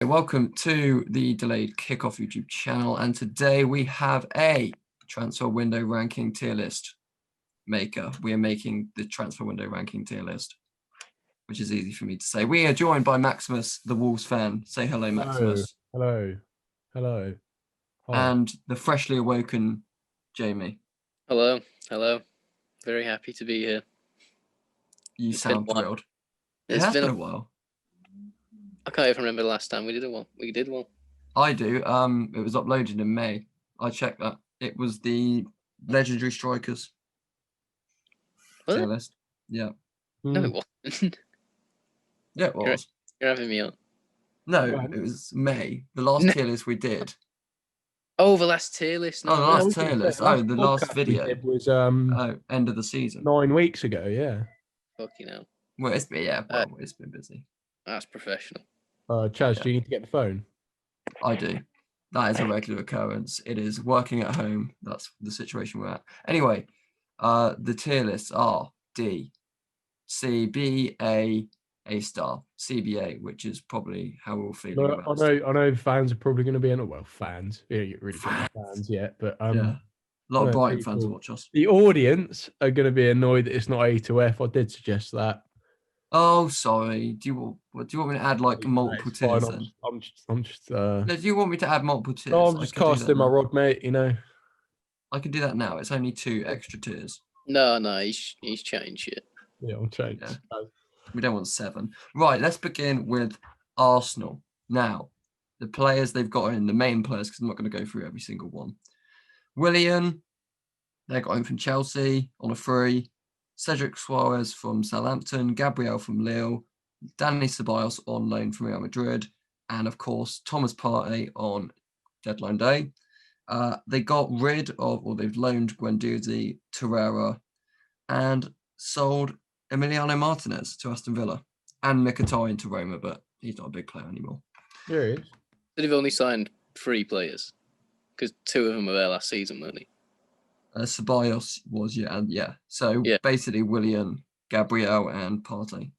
Welcome to the Delayed Kickoff YouTube channel, and today we have a transfer window ranking tier list maker. We are making the transfer window ranking tier list, which is easy for me to say. We are joined by Maximus, the Wolves fan. Say hello, Maximus. Hello. Hi. And the freshly awoken Jamie. Hello. Very happy to be here. You sound thrilled. It has been a while. I can't even remember the last time we did one. I do. It was uploaded in May. I checked that. It was the legendary strikers tier list. Yeah. No, it wasn't. Yeah, it was. You're having me on. No, it was May. The last tier list we did. Oh, the last tier list. No, the last tier list. Oh, the last video was end of the season. 9 weeks ago. Yeah. Fucking hell. Well, it's been it's been busy. That's professional. Chaz, do you need to get the phone? I do. That is a regular occurrence. It is working at home. That's the situation we're at. Anyway, the tier lists are D, C, B, A star, CBA, which is probably how we're all feeling about it. I know fans are probably going to be in it. Well, fans. Yeah, you really fans yet, but yeah. A lot of Brighton fans watch us. The audience are going to be annoyed that it's not A to F. I did suggest that. Oh, sorry. Do you want me to add like multiple tiers? Then? I'm just. No, do you want me to add multiple tiers? No, I'm just casting my rod, mate. You know. I can do that now. It's only 2 extra tiers. No, he's changed shit. Yeah, I'm changed. Yeah. We don't want 7. Right, let's begin with Arsenal. Now, the players they've got in, the main players, because I'm not going to go through every single one. Willian, they got him from Chelsea on a free. Cedric Suarez from Southampton. Gabriel from Lille. Danny Ceballos on loan from Real Madrid. And, of course, Thomas Partey on deadline day. They got rid of, or they've loaned Guendouzi, Torreira, and sold Emiliano Martinez to Aston Villa and Mkhitaryan to Roma, but he's not a big player anymore. Yeah, he is. They've only signed 3 players because 2 of them were there last season, weren't they? Ceballos was, yeah. So basically, Willian, Gabriel, and Partey.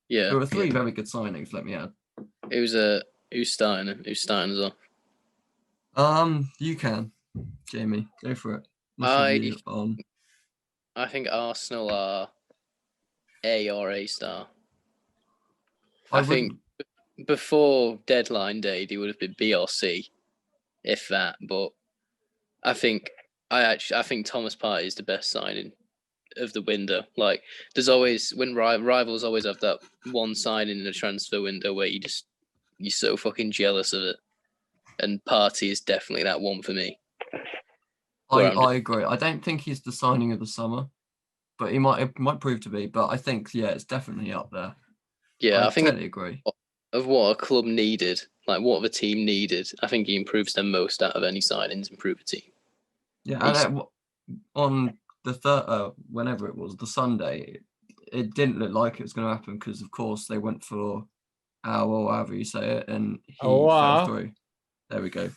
Yeah, there were 3 very good signings. Let me add. Who's starting us off? You can, Jamie, go for it. I think Arsenal are A or A star. I think before deadline day they would have been B or C, if that. But I think Thomas Partey is the best signing of the window. Like, there's always, when rivals always have that one signing in the transfer window where you're so fucking jealous of it, and Partey is definitely that one for me. I agree. I don't think he's the signing of the summer, but it might prove to be. But I think it's definitely up there. Yeah, I think totally agree. Of what a club needed, like what the team needed, I think he improves them most out of any signings. Improve a team. Yeah, and on the third, whenever it was, the Sunday, it didn't look like it was going to happen because, of course, they went for or however you say it, and he fell through. There we go.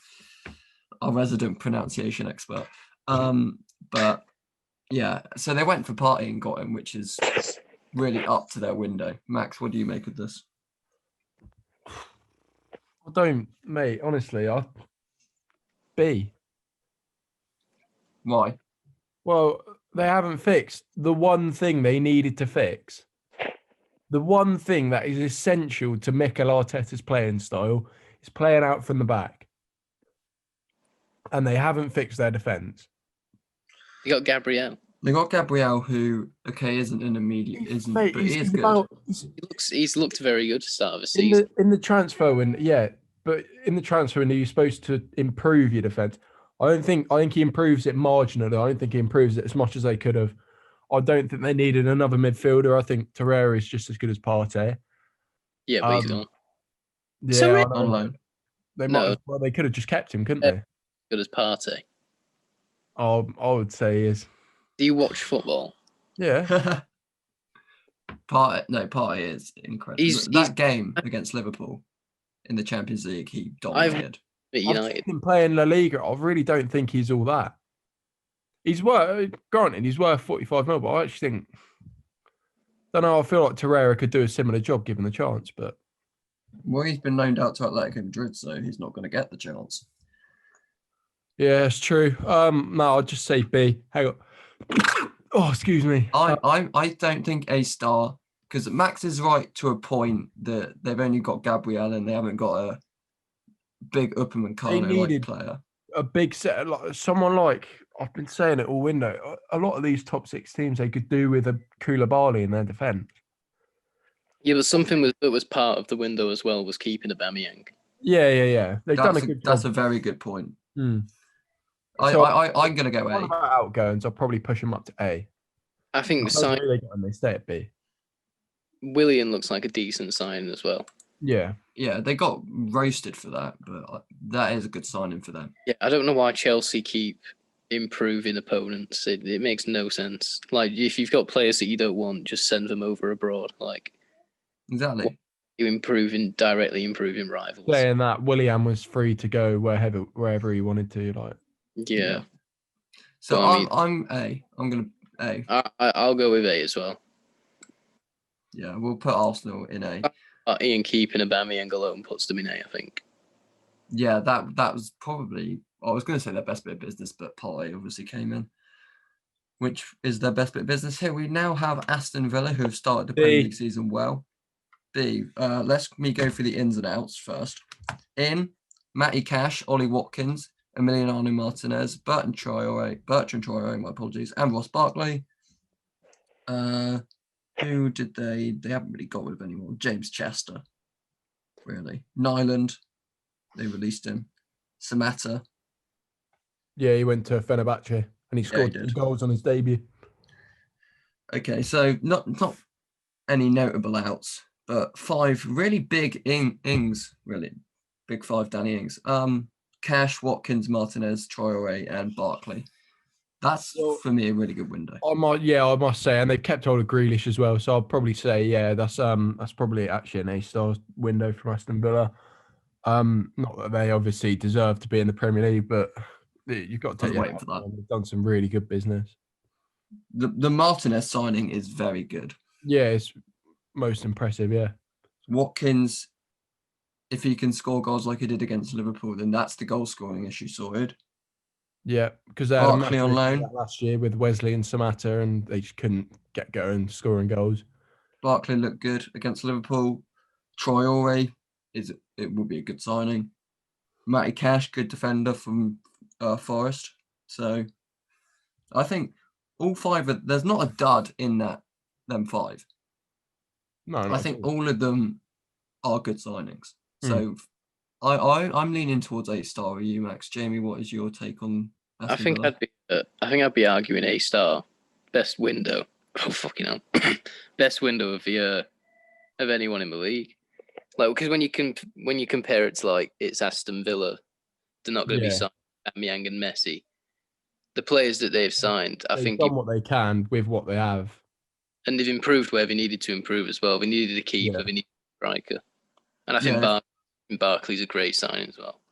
Our resident pronunciation expert. But yeah, so they went for Partey and got him, which is really up to their window. Max, what do you make of this? I don't, mate. Honestly, B. Why? Well, they haven't fixed the one thing they needed to fix. The one thing that is essential to Mikel Arteta's playing style is playing out from the back. And they haven't fixed their defence. You got Gabriel. They got Gabriel, who isn't an immediate, but he is good. He's looked very good to start of the season. In the transfer window, but in the transfer window, you're supposed to improve your defence. I think he improves it marginally. I don't think he improves it as much as they could have. I don't think they needed another midfielder. I think Torreira is just as good as Partey. Yeah, but he's gone. Yeah, on loan. They could have just kept him, couldn't they? Good as Partey. I would say he is. Do you watch football? Yeah. Partey is incredible. That game against Liverpool in the Champions League, he dominated. I've seen him play in La Liga. I really don't think he's all that. He's worth 45 mil, but I actually think, don't know, I feel like Torreira could do a similar job given the chance, but Well, he's been loaned out to Atletico Madrid, so he's not going to get the chance. Yeah, it's true. No, I'll just say B. Hang on. Oh, excuse me. I don't think A star, because Max is right to a point that they've only got Gabriel and they haven't got a big Upamecano like player. A big set, like someone like I've been saying it all window. A lot of these top 6 teams they could do with a Koulibaly in their defence. Yeah, but something that was part of the window as well was keeping Aubameyang. Yeah. They've done a good job. That's a very good point. Mm. I'm going to go A. About outgoings, I'll probably push them up to A. I think they stay at B. Willian looks like a decent sign as well. Yeah, they got roasted for that, but that is a good signing for them. Yeah, I don't know why Chelsea keep improving opponents. It makes no sense. Like, if you've got players that you don't want, just send them over abroad. Like, exactly. You directly improving rivals. Saying that Willian was free to go wherever he wanted to. Like, yeah. So I'm A. I'm gonna A. I'll go with A as well. Yeah, we'll put Arsenal in A. Ian keeping Aubameyang alone puts them in A, I think. Yeah, that was probably, I was going to say their best bit of business, but Partey obviously came in, which is their best bit of business. Here we now have Aston Villa, who have started the Premier League season well. B. Let me go through the ins and outs first. In, Matty Cash, Ollie Watkins, Emiliano Martinez, Bertrand Traore, my apologies, and Ross Barkley. Who did they haven't really got rid of anyone. James Chester, really. Nyland, they released him. Samatta. Yeah, he went to Fenerbahce and he scored 2 goals on his debut. Okay, so not any notable outs, but 5 really big ings, really. Big 5 Danny Ings. Cash, Watkins, Martinez, Traore, and Barkley. That's, for me, a really good window. I must say, and they've kept hold of Grealish as well. So I'll probably say, that's probably actually an A-star window from Aston Villa. Not that they obviously deserve to be in the Premier League, but you've got to take waiting for that. They've done some really good business. The Martinez signing is very good. Yeah, it's most impressive. Yeah, Watkins, if he can score goals like he did against Liverpool, then that's the goal scoring issue sorted. Yeah, because they had Barkley on loan last year with Wesley and Samatta, and they just couldn't get going scoring goals. Barkley looked good against Liverpool. Traore it will be a good signing. Matty Cash, good defender from Forest. So I think all 5 there's not a dud in them 5. No, I think all of them are good signings. So I'm leaning towards A-star. Are you, Max? Jamie, what is your take on Aston Villa? I think I'd be arguing A-star. Best window. Oh, fucking hell. Best window of anyone in the league. Like, because when you compare it to, like, it's Aston Villa, they're not going to be signing Aubameyang and Messi. The players that they've signed, I think, done what they can with what they have, and they've improved where they needed to improve as well. They needed a keeper, they needed a striker, and I think Barkley's a great signing as well.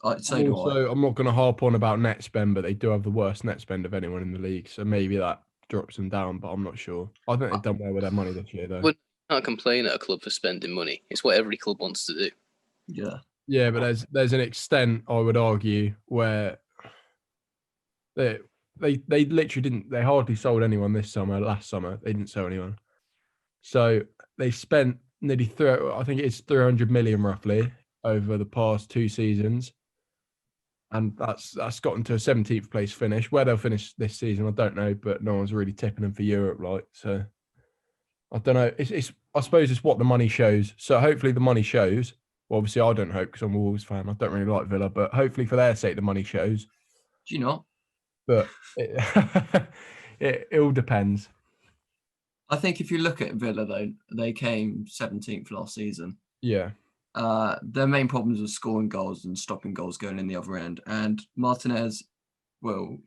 I'm not going to harp on about net spend, but they do have the worst net spend of anyone in the league, so maybe that drops them down. But I'm not sure. I think they've done well with their money this year, though. Well, you can't complain at a club for spending money. It's what every club wants to do. Yeah, but there's an extent, I would argue, where they literally didn't. They hardly sold anyone this summer. Last summer, they didn't sell anyone. So they spent nearly I think it's 300 million roughly over the past 2 seasons, and that's gotten to a 17th place finish. Where they'll finish this season, I don't know, but no one's really tipping them for Europe, like. So I don't know. I suppose it's what the money shows. So hopefully the money shows. Well, obviously I don't hope because I'm a Wolves fan. I don't really like Villa, but hopefully for their sake the money shows. Do you not? But it all depends. I think if you look at Villa, though, they came 17th last season. Yeah. Their main problems were scoring goals and stopping goals going in the other end. And Martinez will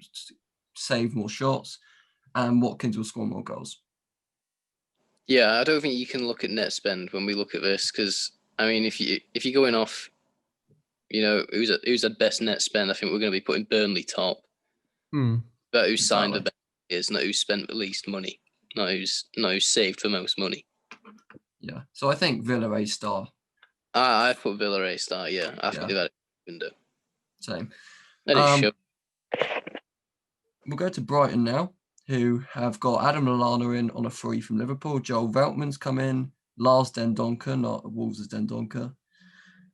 save more shots, and Watkins will score more goals. Yeah, I don't think you can look at net spend when we look at this because, I mean, if you're going off, who's had best net spend, I think we're going to be putting Burnley top. But who's signed the best players, not who's spent the least money, not who's saved the most money. Yeah, so I think Villa A-star. I put Villa A star. Yeah, I think Yeah. they've had a window. Same. That is show. We'll go to Brighton now, who have got Adam Lallana in on a free from Liverpool. Joel Veltman's come in. Lars Dendoncker, not Wolves' Dendoncker.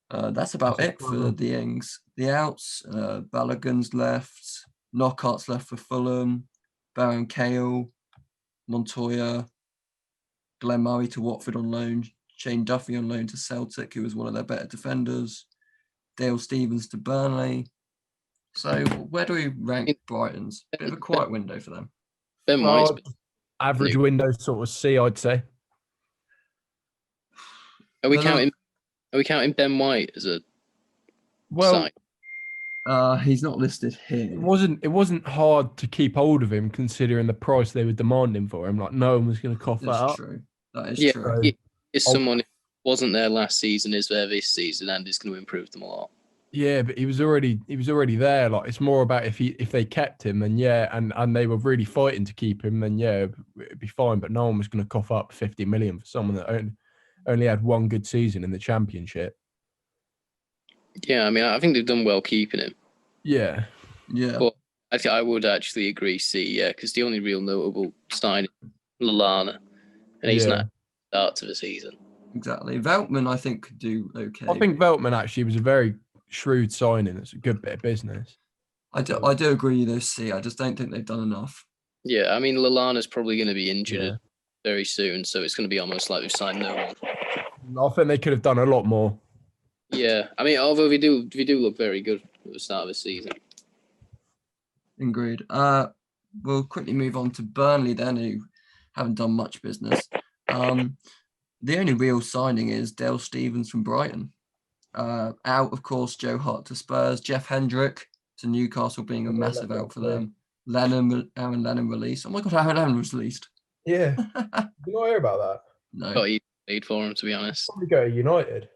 That's about it for the Ings. The outs, Balogun's left. Knockout's left for Fulham. Baron Cahill, Montoya, Glenn Murray to Watford on loan. Shane Duffy on loan to Celtic, who was one of their better defenders. Dale Stevens to Burnley. So where do we rank Brighton's? Bit of a quiet window for them. Ben White's average window, sort of C, I'd say. Are we counting Ben White as a site? He's not listed here. It wasn't hard to keep hold of him considering the price they were demanding for him. Like no one was going to cough that up. True. That is true. He is someone who wasn't there last season, is there this season, and is going to improve them a lot. Yeah, but he was already there. Like it's more about if they kept him, then yeah, and they were really fighting to keep him, then yeah, it'd be fine. But no one was going to cough up 50 million for someone that only had one good season in the Championship. Yeah, I mean, I think they've done well keeping him. Yeah. But I would actually agree C, yeah, because the only real notable sign is Lallana, and he's not at the start of the season. Exactly. Veltman, I think, could do okay. I think Veltman actually was a very shrewd signing. It's a good bit of business. I do agree though, C. I just don't think they've done enough. Yeah, I mean, Lallana's probably going to be injured very soon, so it's going to be almost like we've signed no one. I think they could have done a lot more. Yeah, I mean, although we do look very good at the start of the season. Agreed. We'll quickly move on to Burnley then, who haven't done much business. The only real signing is Dale Stevens from Brighton. Out, of course, Joe Hart to Spurs, Jeff Hendrick to Newcastle being a massive out for them. Aaron Lennon released. Oh my God, Aaron Lennon was released. Yeah. Did you not hear about that? No. Got easy paid for him, to be honest. Probably go to United.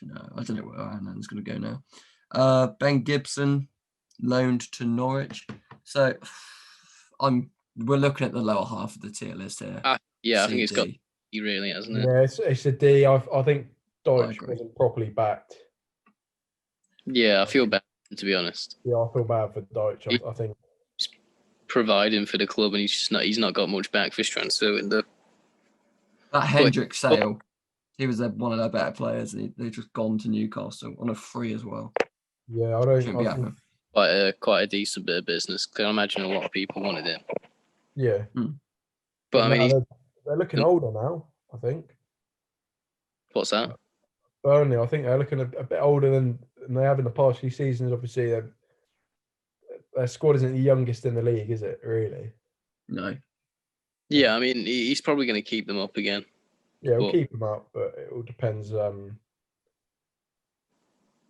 No, I don't know where Aaron Lennon's going to go now. Ben Gibson loaned to Norwich. So we're looking at the lower half of the tier list here. Yeah, I think it's got D really, hasn't it? Yeah, it's a D. I think Deutsch wasn't properly backed. Yeah, I feel bad, to be honest. Yeah, I feel bad for Deutsch. I think he's providing for the club, and he's not got much back for his transfer window. That Hendrick sale, he was one of their better players, and they've just gone to Newcastle on a free as well. Yeah, I don't. Quite a decent bit of business. Because I imagine a lot of people wanted him. Yeah, but I mean, they're looking older now. I think. What's that? Burnley, I think they're looking a bit older than they have in the past few seasons. Obviously, their squad isn't the youngest in the league, is it? Really? No. Yeah, I mean, he's probably going to keep them up again. Yeah, he'll keep them up, but it all depends.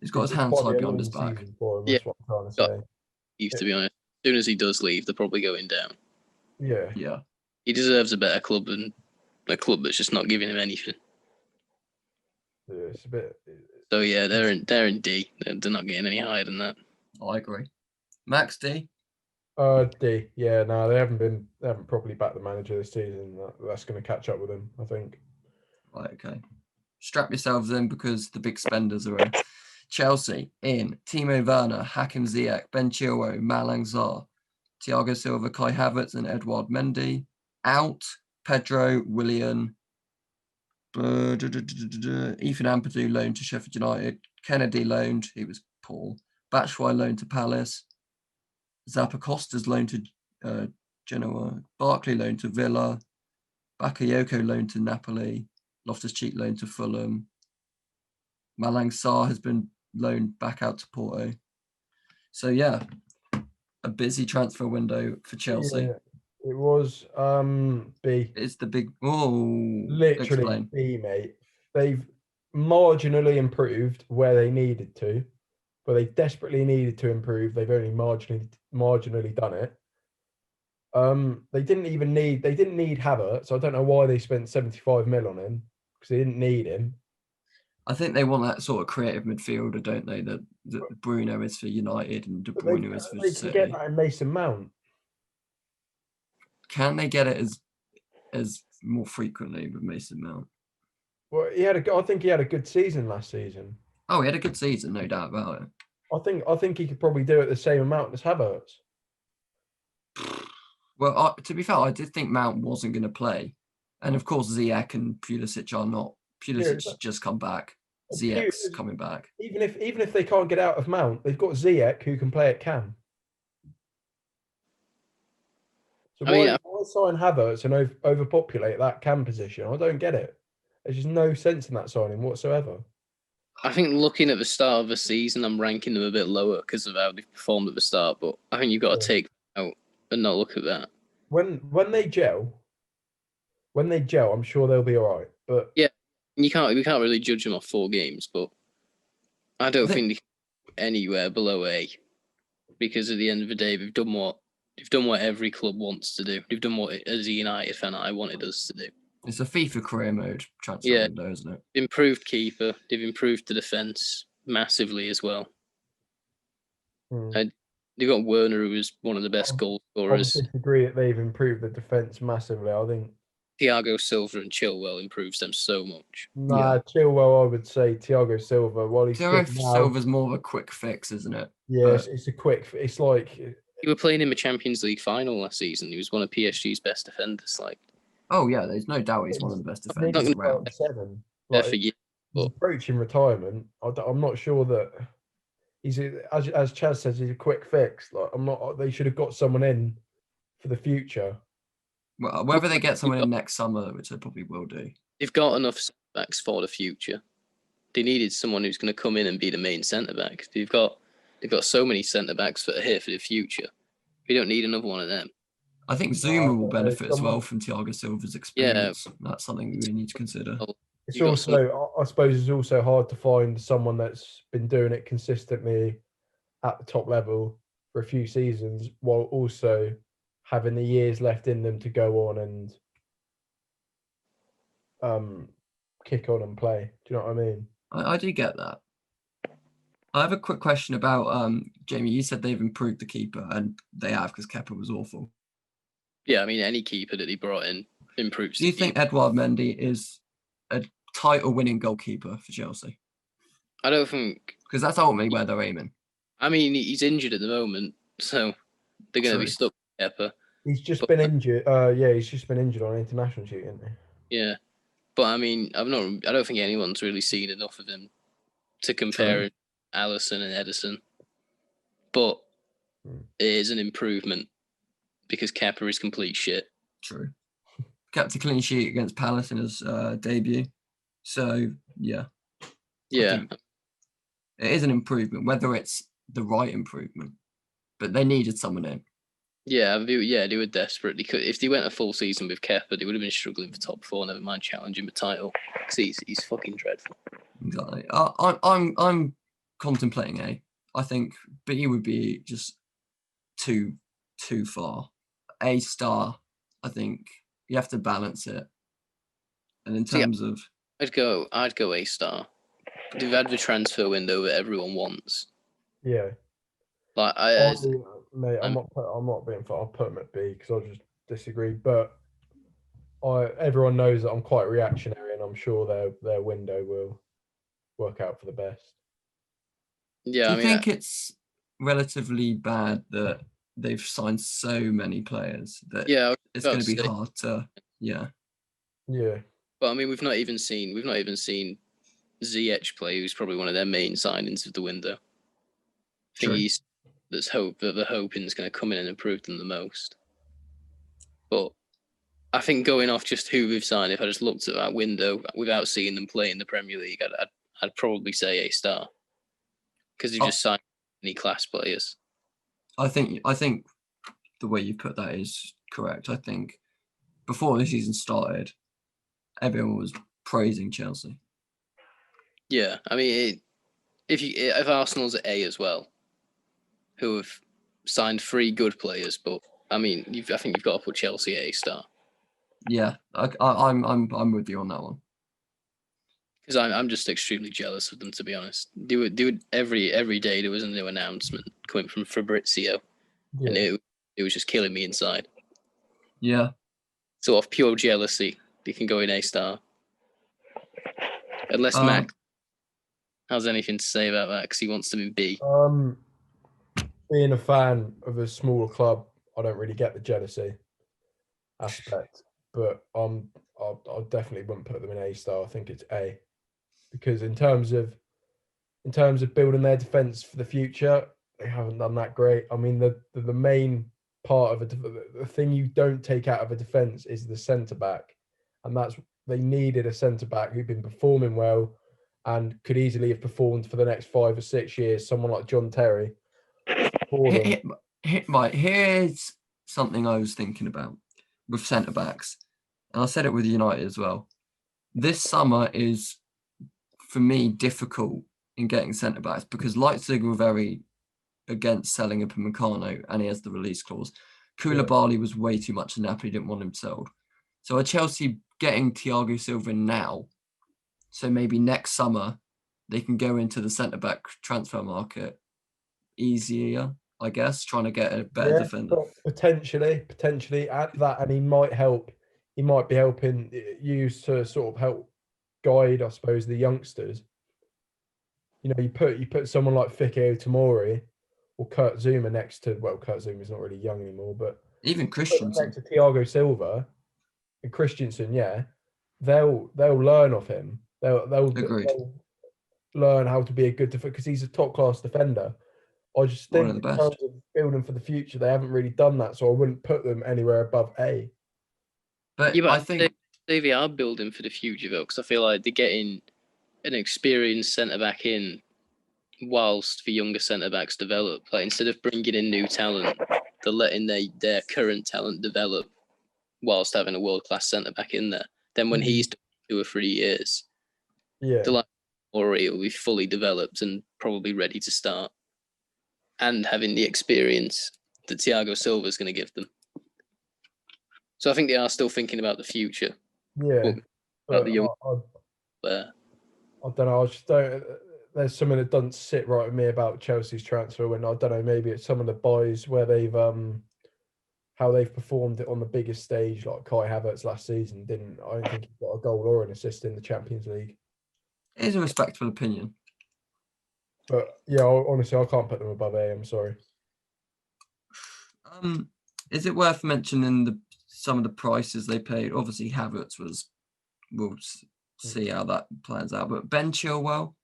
He's got his hands tied behind his back. That's what I'm trying to say. To be honest, as soon as he does leave, they're probably going down. Yeah. He deserves a better club than a club that's just not giving him anything. Yeah, it's a bit. So yeah, they're in D. They're not getting any higher than that. I agree. Max D. D. Yeah, no, they haven't properly backed the manager this season. That's going to catch up with them, I think. Right. Okay. Strap yourselves in because the big spenders are in. Chelsea in Timo Werner, Hakim Ziyech, Ben Chilwell, Malang Sarr, Thiago Silva, Kai Havertz, and Edouard Mendy. Out, Pedro, Willian, Ethan Ampadu loaned to Sheffield United, Kennedy loaned, he was poor, Batshuayi loaned to Palace, Zappacosta's loaned to Genoa, Barkley loaned to Villa, Bakayoko loaned to Napoli, Loftus-Cheek loaned to Fulham, Malang Sarr has been loaned back out to Porto. So yeah, a busy transfer window for Chelsea. Yeah, it was B. It's the big literally explain. B, mate. They've marginally improved where they needed to, but they desperately needed to improve. They've only marginally done it. They didn't need Havertz, so I don't know why they spent 75 mil on him because they didn't need him. I think they want that sort of creative midfielder, don't they? That Bruno is for United and De Bruyne is for City. They can get that in Mason Mount. Can they get it as more frequently with Mason Mount? Well, I think he had a good season last season. Oh, he had a good season, no doubt about it. I think he could probably do it the same amount as Havertz. Well, to be fair, I did think Mount wasn't going to play, and of course Ziyech and Pulisic are not. Pulisic has just come back. Ziyech's coming back. Even if they can't get out of Mount, they've got Ziyech who can play at cam. So why sign Havertz and overpopulate that cam position? I don't get it. There's just no sense in that signing whatsoever. I think looking at the start of the season, I'm ranking them a bit lower because of how they've performed at the start. But I think you've got to take out and not look at that. When they gel, I'm sure they'll be all right. But yeah, we can't really judge them off 4 games. But I don't think they can go anywhere below A, because at the end of the day, they've done what every club wants to do. They've done what, as a United fan, I wanted us to do. It's a FIFA career mode transfer window, isn't it? Improved keeper. They've improved the defence massively as well. And they've got Werner, who was one of the best goal scorers. I disagree that they've improved the defence massively. I think Thiago Silva and Chilwell improves them so much. Chilwell, I would say Thiago Silva. While he's Thiago Silva's more of a quick fix, isn't it? Yes, it's a quick. It's like you were playing in the Champions League final last season. He was one of PSG's best defenders. Oh yeah, there's no doubt he's one of the best defenders around. 7. For years, he's approaching retirement. I'm not sure that he's as Chaz says, he's a quick fix. Like they should have got someone in for the future. Well, whether they get someone in next summer, which they probably will do. They've got enough backs for the future. They needed someone who's going to come in and be the main centre back. They've got so many centre backs that are here for the future. We don't need another one of them. I think Zuma will benefit as well from Thiago Silva's experience. Yeah. That's something we need to consider. It's also, I suppose, it's also hard to find someone that's been doing it consistently at the top level for a few seasons, while also having the years left in them to go on and kick on and play. Do you know what I mean? I do get that. I have a quick question about Jamie. You said they've improved the keeper, and they have, because Kepa was awful. Yeah, I mean, any keeper that he brought in improves. Do you think Edouard Mendy is a title-winning goalkeeper for Chelsea? I don't think, because that's ultimately where they're aiming. I mean, he's injured at the moment, so they're going to be stuck with Kepa. He's just been injured. He's just been injured on international duty, isn't he? Yeah, but I mean, I don't think anyone's really seen enough of him to compare Alisson and Edison. But it is an improvement, because Kepa is complete shit. True. Kept a clean sheet against Palace in his debut. So, yeah. Yeah. It is an improvement, whether it's the right improvement. But they needed someone in. Yeah, they were desperate. If they went a full season with Kepa, they would have been struggling for top 4, never mind challenging the title. Because he's fucking dreadful. Exactly. I'm contemplating A. I think B would be just too far. A star, I think you have to balance it. And in terms of, I'd go A star. They've had the transfer window that everyone wants. Yeah. Like mate, I'm not being fair. I'll put him at B because I just disagree. But everyone knows that I'm quite reactionary, and I'm sure their window will work out for the best. Yeah. Do you think it's relatively bad that they've signed so many players that it's going to be hard to Yeah. But I mean, we've not even seen Ziyech play, who's probably one of their main signings of the window. I think the hoping is going to come in and improve them the most. But I think going off just who we've signed, if I just looked at that window without seeing them play in the Premier League, I'd probably say A star, because they've just signed many class players. I think the way you put that is correct. I think before the season started, everyone was praising Chelsea. Yeah, I mean, if Arsenal's at A as well, who have signed 3 good players, but I mean, I think you've got to put Chelsea at A star. Yeah, I'm with you on that one. Because I'm just extremely jealous of them, to be honest. They would every day there was a new announcement coming from Fabrizio, and it was just killing me inside. Yeah. So off pure jealousy, they can go in A star. Unless Max has anything to say about that because he wants to be B. Being a fan of a smaller club, I don't really get the jealousy aspect, but I definitely wouldn't put them in A star. I think it's A, because in terms of building their defense for the future, they haven't done that great. I mean, the main part of the thing you don't take out of a defense is the centre back, and they needed a centre back who'd been performing well and could easily have performed for the next 5 or 6 years. Someone like John Terry. Right, here's something I was thinking about with centre backs, and I said it with United as well. This summer is, for me, difficult in getting centre backs because Leipzig were very against selling Upamecano, and he has the release clause. Koulibaly was way too much, and Napoli didn't want him sold. So are Chelsea getting Thiago Silva now? So maybe next summer they can go into the centre back transfer market easier, I guess, trying to get a better defender. Potentially at that, and he might help. He might be helping you to sort of help guide, I suppose, the youngsters. You know, you put someone like Fikayo Tomori or Kurt Zuma next to, well, Kurt Zuma's not really young anymore, but even Christensen next to Thiago Silva and Christensen, they'll learn off him. They'll learn how to be a good defender because he's a top class defender. I just think in terms of building for the future, they haven't really done that, so I wouldn't put them anywhere above A. But I think they are building for the future though, because I feel like they're getting an experienced centre back in, whilst the younger centre backs develop. Like instead of bringing in new talent, they're letting their current talent develop, whilst having a world class centre back in there. Then when he's 2 or 3 years, the line will be fully developed and probably ready to start, and having the experience that Thiago Silva is going to give them. So I think they are still thinking about the future. Yeah, about the young. I don't know. I just don't. There's something that doesn't sit right with me about Chelsea's transfer. When I don't know, maybe it's some of the buys where they've how they've performed it on the biggest stage, like Kai Havertz last season. I don't think he got a goal or an assist in the Champions League. It is a respectable opinion. But yeah, honestly, I can't put them above A. I'm sorry. Is it worth mentioning some of the prices they paid? Obviously, Havertz was. We'll see how that plans out. But Ben Chilwell,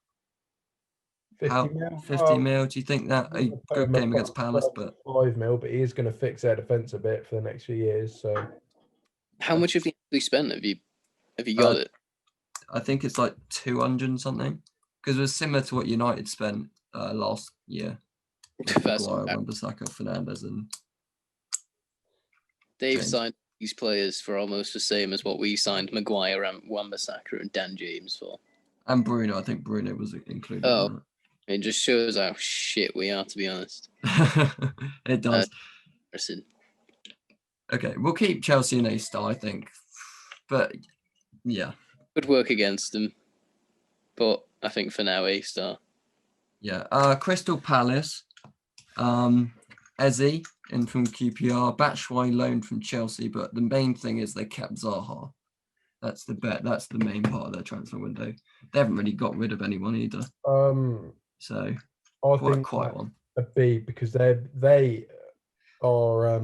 50 mil. Do you think that a good game against Palace? But 5 mil, but he is going to fix their defense a bit for the next few years. So, how much have you spent? Have you got it? I think it's like 200 something, because it was similar to what United spent last year. Wan-Bissaka, Fernandes, and they've signed these players for almost the same as what we signed Maguire and Wan-Bissaka and Dan James for. And Bruno, I think Bruno was included. Oh, it just shows how shit we are, to be honest. It does. Okay, we'll keep Chelsea in A star, I think. But yeah. Could work against them. But I think for now, A star. Yeah. Crystal Palace. Eze in from QPR. Batshuayi loaned from Chelsea. But the main thing is they kept Zaha. That's the bet. That's the main part of their transfer window. They haven't really got rid of anyone either. So I think quite one. A B, because they are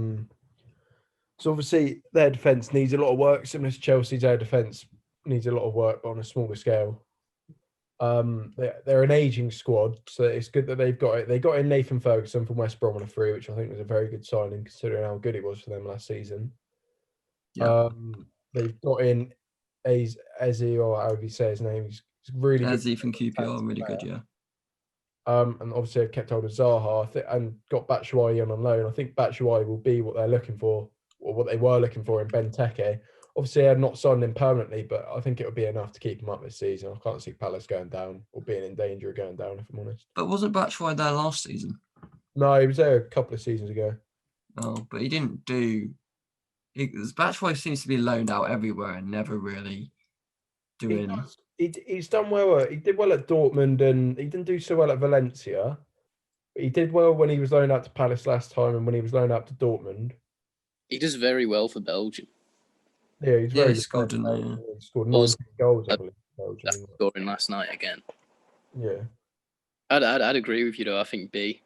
so obviously their defence needs a lot of work. Similar to Chelsea's, their defence needs a lot of work, but on a smaller scale. They're an aging squad, so it's good that they've got it. They got in Nathan Ferguson from West Brom on a free, which I think was a very good signing considering how good it was for them last season. Yeah. They've got in Eze, or however you say his name. He's really Eze good. from QPR, really good, yeah. And obviously they've kept hold of Zaha and got Batshuayi on loan. I think Batshuayi will be what they're looking for, or what they were looking for in Benteke. Obviously, they're not signed him permanently, but I think it would be enough to keep him up this season. I can't see Palace going down or being in danger of going down, if I'm honest. But wasn't Batshuayi there last season? No, he was there a couple of seasons ago. Oh, but he didn't do... Batshuayi seems to be loaned out everywhere and never really doing... He's done well. He did well at Dortmund, and he didn't do so well at Valencia. But he did well when he was loaned out to Palace last time, and when he was loaned out to Dortmund. He does very well for Belgium. Yeah, he's very good. He scored 19 goals, I believe. Belgium. scoring last night again. Yeah. I'd agree with you though. I think B.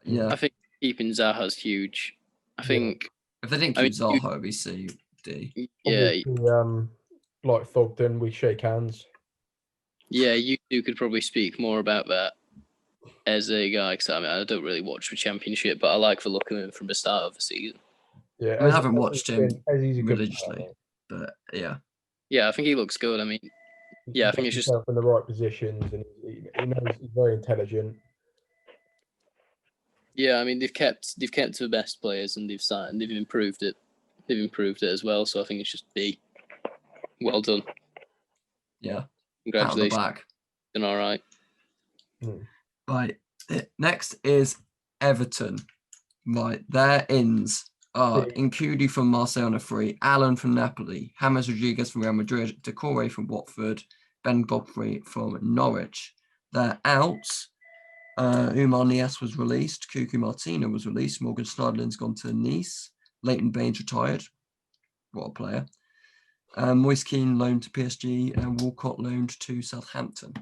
Yeah. I think keeping Zaha's huge. I think. If they didn't keep Zaha, it'd be C, D. Yeah. Obviously, like Thogden, we shake hands. Yeah, you two could probably speak more about that as a guy. Because I don't really watch the Championship, but I like the look of him from the start of the season. Yeah, I haven't watched him he's a good religiously, player. but yeah. Yeah, I think he looks good. I mean, yeah, I think it's just in the right positions, and he knows he's very intelligent. yeah. I mean, they've kept the best players, and they've improved it. They've improved it as well. So I think it's just B. Well done. Yeah. Congratulations. Pat on the back. Done all right. Right. Next is Everton. Right. Their ins are Incudi from Marseille on a free, Allen from Napoli, James Rodriguez from Real Madrid, Decore from Watford, Ben Godfrey from Norwich. Their outs, Umar Nias was released, Cuckoo Martina was released, Morgan Schneiderlin's gone to Nice, Leighton Baines retired. What a player. Moise Keane loaned to PSG and Walcott loaned to Southampton.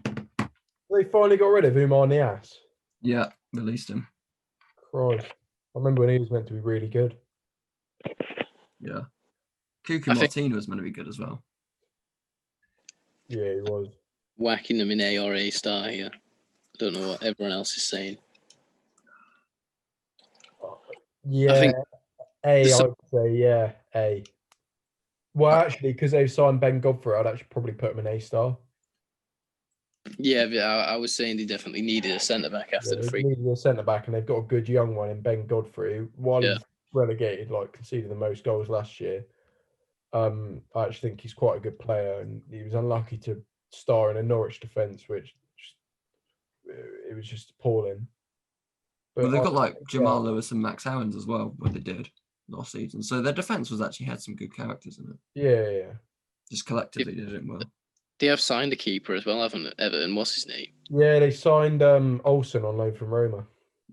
They finally got rid of Umar Nias. Yeah, released him. Christ. I remember when he was meant to be really good. Yeah. Cuckoo Martina was meant to be good as well. Yeah, he was. Whacking them in A or A star here. I don't know what everyone else is saying. Yeah, I would say, yeah, A. Well, actually, because they've signed Ben Godfrey, I'd actually probably put him in A star. Yeah, I was saying they definitely needed a centre back after the free. They needed a centre back, and they've got a good young one in Ben Godfrey. While he's relegated, conceded the most goals last year, I actually think he's quite a good player, and he was unlucky to star in a Norwich defence, which it was just appalling. But they've got Jamal Lewis and Max Owens as well, what they did last season. So their defence was actually had some good characters in it. Yeah. Just collectively did it well. They have signed a keeper as well, haven't they? Everton, what's his name? Yeah, they signed Olsen on loan from Roma.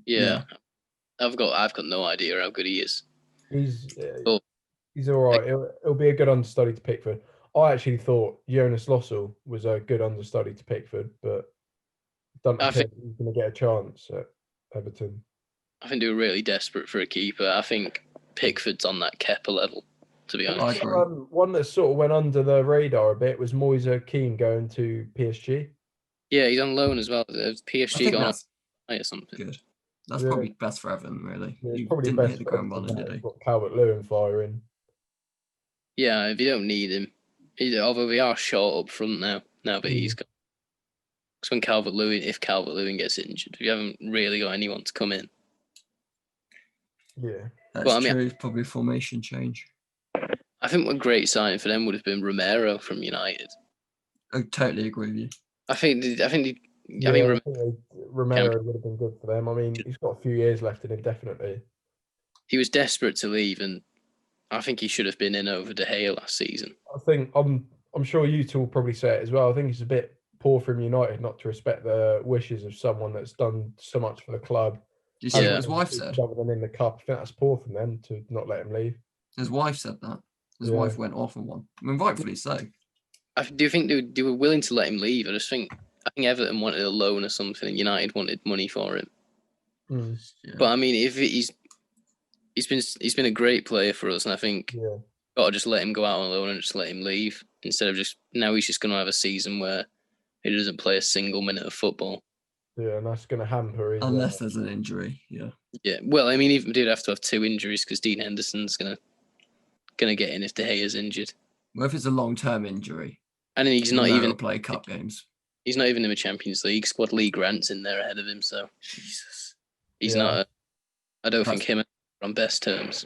Yeah. I've got no idea how good he is. He's all right. It'll be a good understudy to Pickford. I actually thought Jonas Lossell was a good understudy to Pickford, but don't think he's going to get a chance at Everton. I think they were really desperate for a keeper. I think Pickford's on that Kepa level, to be honest. I agree. One that sort of went under the radar a bit was Moise Keane going to PSG. Yeah, he's on loan as well. PSG gone or something. Good. That's probably best for Everton, really. Yeah, you probably didn't best hit the ground running, did he? Got Calvert-Lewin firing. Yeah, if you don't need him, although we are short up front now that he's gone. Because when if Calvert-Lewin gets injured, we haven't really got anyone to come in. Yeah. That's true. Probably formation change. I think a great signing for them would have been Romero from United. I totally agree with you. I think Romero would have been good for them. I mean, he's got a few years left in him, definitely. He was desperate to leave, and I think he should have been in over De Gea last season. I think I'm sure you two will probably say it as well. I think it's a bit poor from United not to respect the wishes of someone that's done so much for the club. Did you see what his wife said? Other than in the cup, I think that's poor from them to not let him leave. His wife said that. His wife went off on one. I mean, rightfully so. Do you think they were willing to let him leave? I think Everton wanted a loan or something, and United wanted money for him. Yeah. But I mean, if he's been a great player for us, and I think got to just let him go out on loan and just let him leave instead of now he's just going to have a season where he doesn't play a single minute of football. Yeah, and that's going to hamper his... Unless there's an injury, Yeah, well, I mean, even did have to have 2 injuries because Dean Henderson's gonna get in if De Gea's injured. Well, if it's a long-term injury, and then he's not even play cup games. He's not even in the Champions League squad. Lee Grant's in there ahead of him, so Jesus, he's not. I don't think him and are on best terms.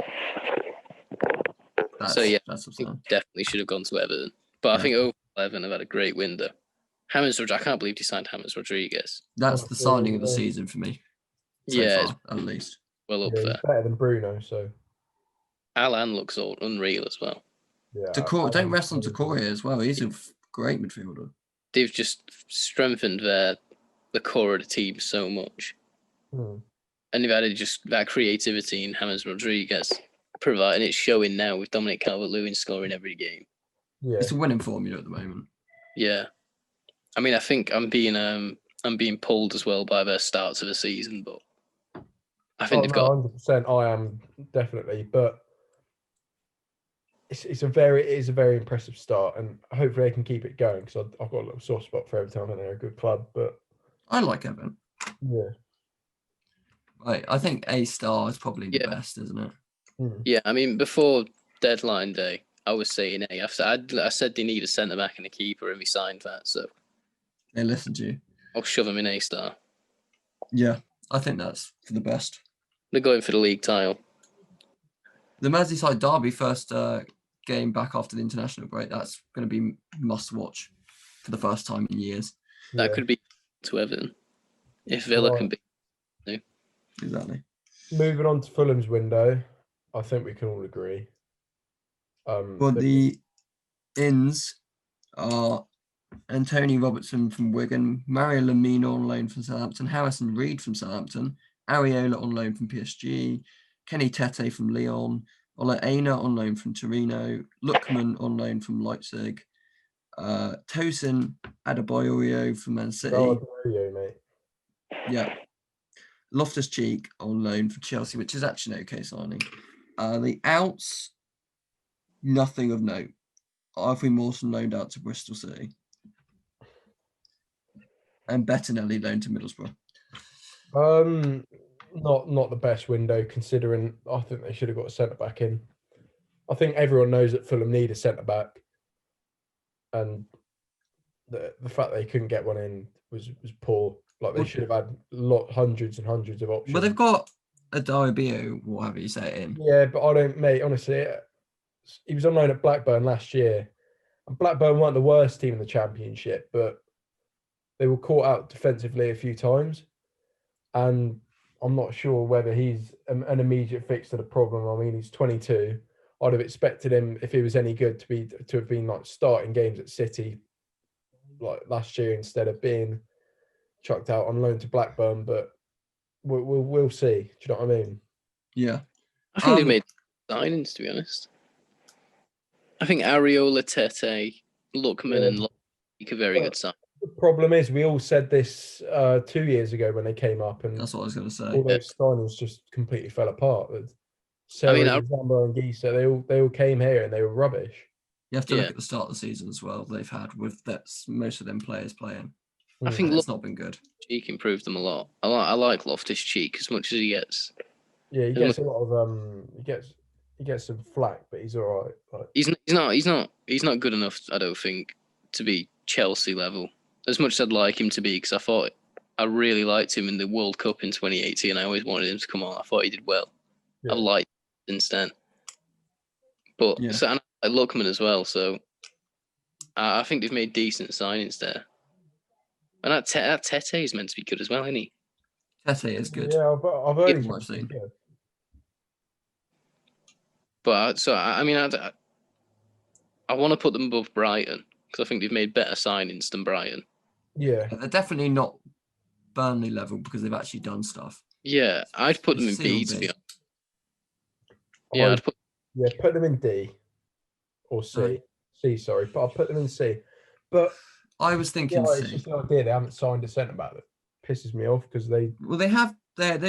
That's definitely should have gone to Everton. But I think overall Everton have had a great window. I can't believe he signed James Rodriguez. That's the signing of the season for me. So far, at least. Well up there. Better than Bruno, so. Alan looks unreal as well. Yeah, don't rest on Decore as well. He's a great midfielder. They've just strengthened the core of the team so much. And they've added just that creativity in James Rodriguez, and it's showing now with Dominic Calvert-Lewin scoring every game. Yeah. It's a winning formula at the moment. Yeah. I mean, I think I'm being pulled as well by their start to the season, but I think they've got 100%. I am definitely, but it is a very impressive start, and hopefully they can keep it going because I've got a little soft spot for Everton. I think they're a good club, but I like Everton. yeah. Right, I think A star is probably the Yeah. best, isn't it? Yeah, I mean, before deadline day, I was saying A. I said they need a centre back and a keeper, and we signed that. So They listen to you. I'll shove them in A star. Yeah, I think that's for the best. They're going for the league title. The Merseyside derby first game back after the international break. That's going to be must watch for the first time in years. That could be to Everton if Villa can beat. Exactly. Moving on to Fulham's window, I think we can all agree. Well, the ins are Anthony Robertson from Wigan, Mario Lamina on loan from Southampton, Harrison Reed from Southampton, Areola on loan from PSG, Kenny Tete from Lyon, Ola Aina on loan from Torino, Lookman on loan from Leipzig, Tosin Adebayo from Man City. Mate. Yeah. Loftus-Cheek on loan for Chelsea, which is actually an okay signing. The outs, nothing of note. Ivory Mawson loaned out to Bristol City. And Bettinelli loaned to Middlesbrough. Not the best window considering I think they should have got a centre back in. I think everyone knows that Fulham need a centre back, and the fact they couldn't get one in was poor. Like they should have had hundreds and hundreds of options. But they've got a Diabio, whatever you say, in. Yeah, but I don't, mate. Honestly, he was on loan at Blackburn last year, and Blackburn weren't the worst team in the Championship, but they were caught out defensively a few times, and I'm not sure whether he's an immediate fix to the problem. I mean, he's 22. I'd have expected him, if he was any good, to have been like starting games at City like last year instead of being chucked out on loan to Blackburn. But we'll see. Do you know what I mean? Yeah. I think they've made signings, to be honest. I think Areola, Tete, Lookman, and make a very good sign. The problem is, we all said this 2 years ago when they came up, and that's what I was going to say. All those signings just completely fell apart. Zamba and Gisa, they all came here and they were rubbish. You have to look at the start of the season as well. They've had with most of them players playing. I think it's not been good. Cheek improved them a lot. I like Loftus-Cheek as much as he gets. Yeah, he gets a lot of he gets some flack, but he's all right. Like, he's not good enough, I don't think, to be Chelsea level. As much as I'd like him to be, because I really liked him in the World Cup in 2018, and I always wanted him to come on. I thought he did well. Yeah. I liked him since then. But so, and I like Lookman as well, so I think they've made decent signings there. And that Tete is meant to be good as well, isn't he? Tete is good. Yeah, I've heard he's good. But so I mean, I want to put them above Brighton because I think they've made better signings than Brighton. Yeah, they're definitely not Burnley level because they've actually done stuff. Yeah, I'd put them in B to be honest. Put them in D or C. C, sorry, but I'll put them in C. But I was thinking C. It's just the idea they haven't signed a centre back that pisses me off because they've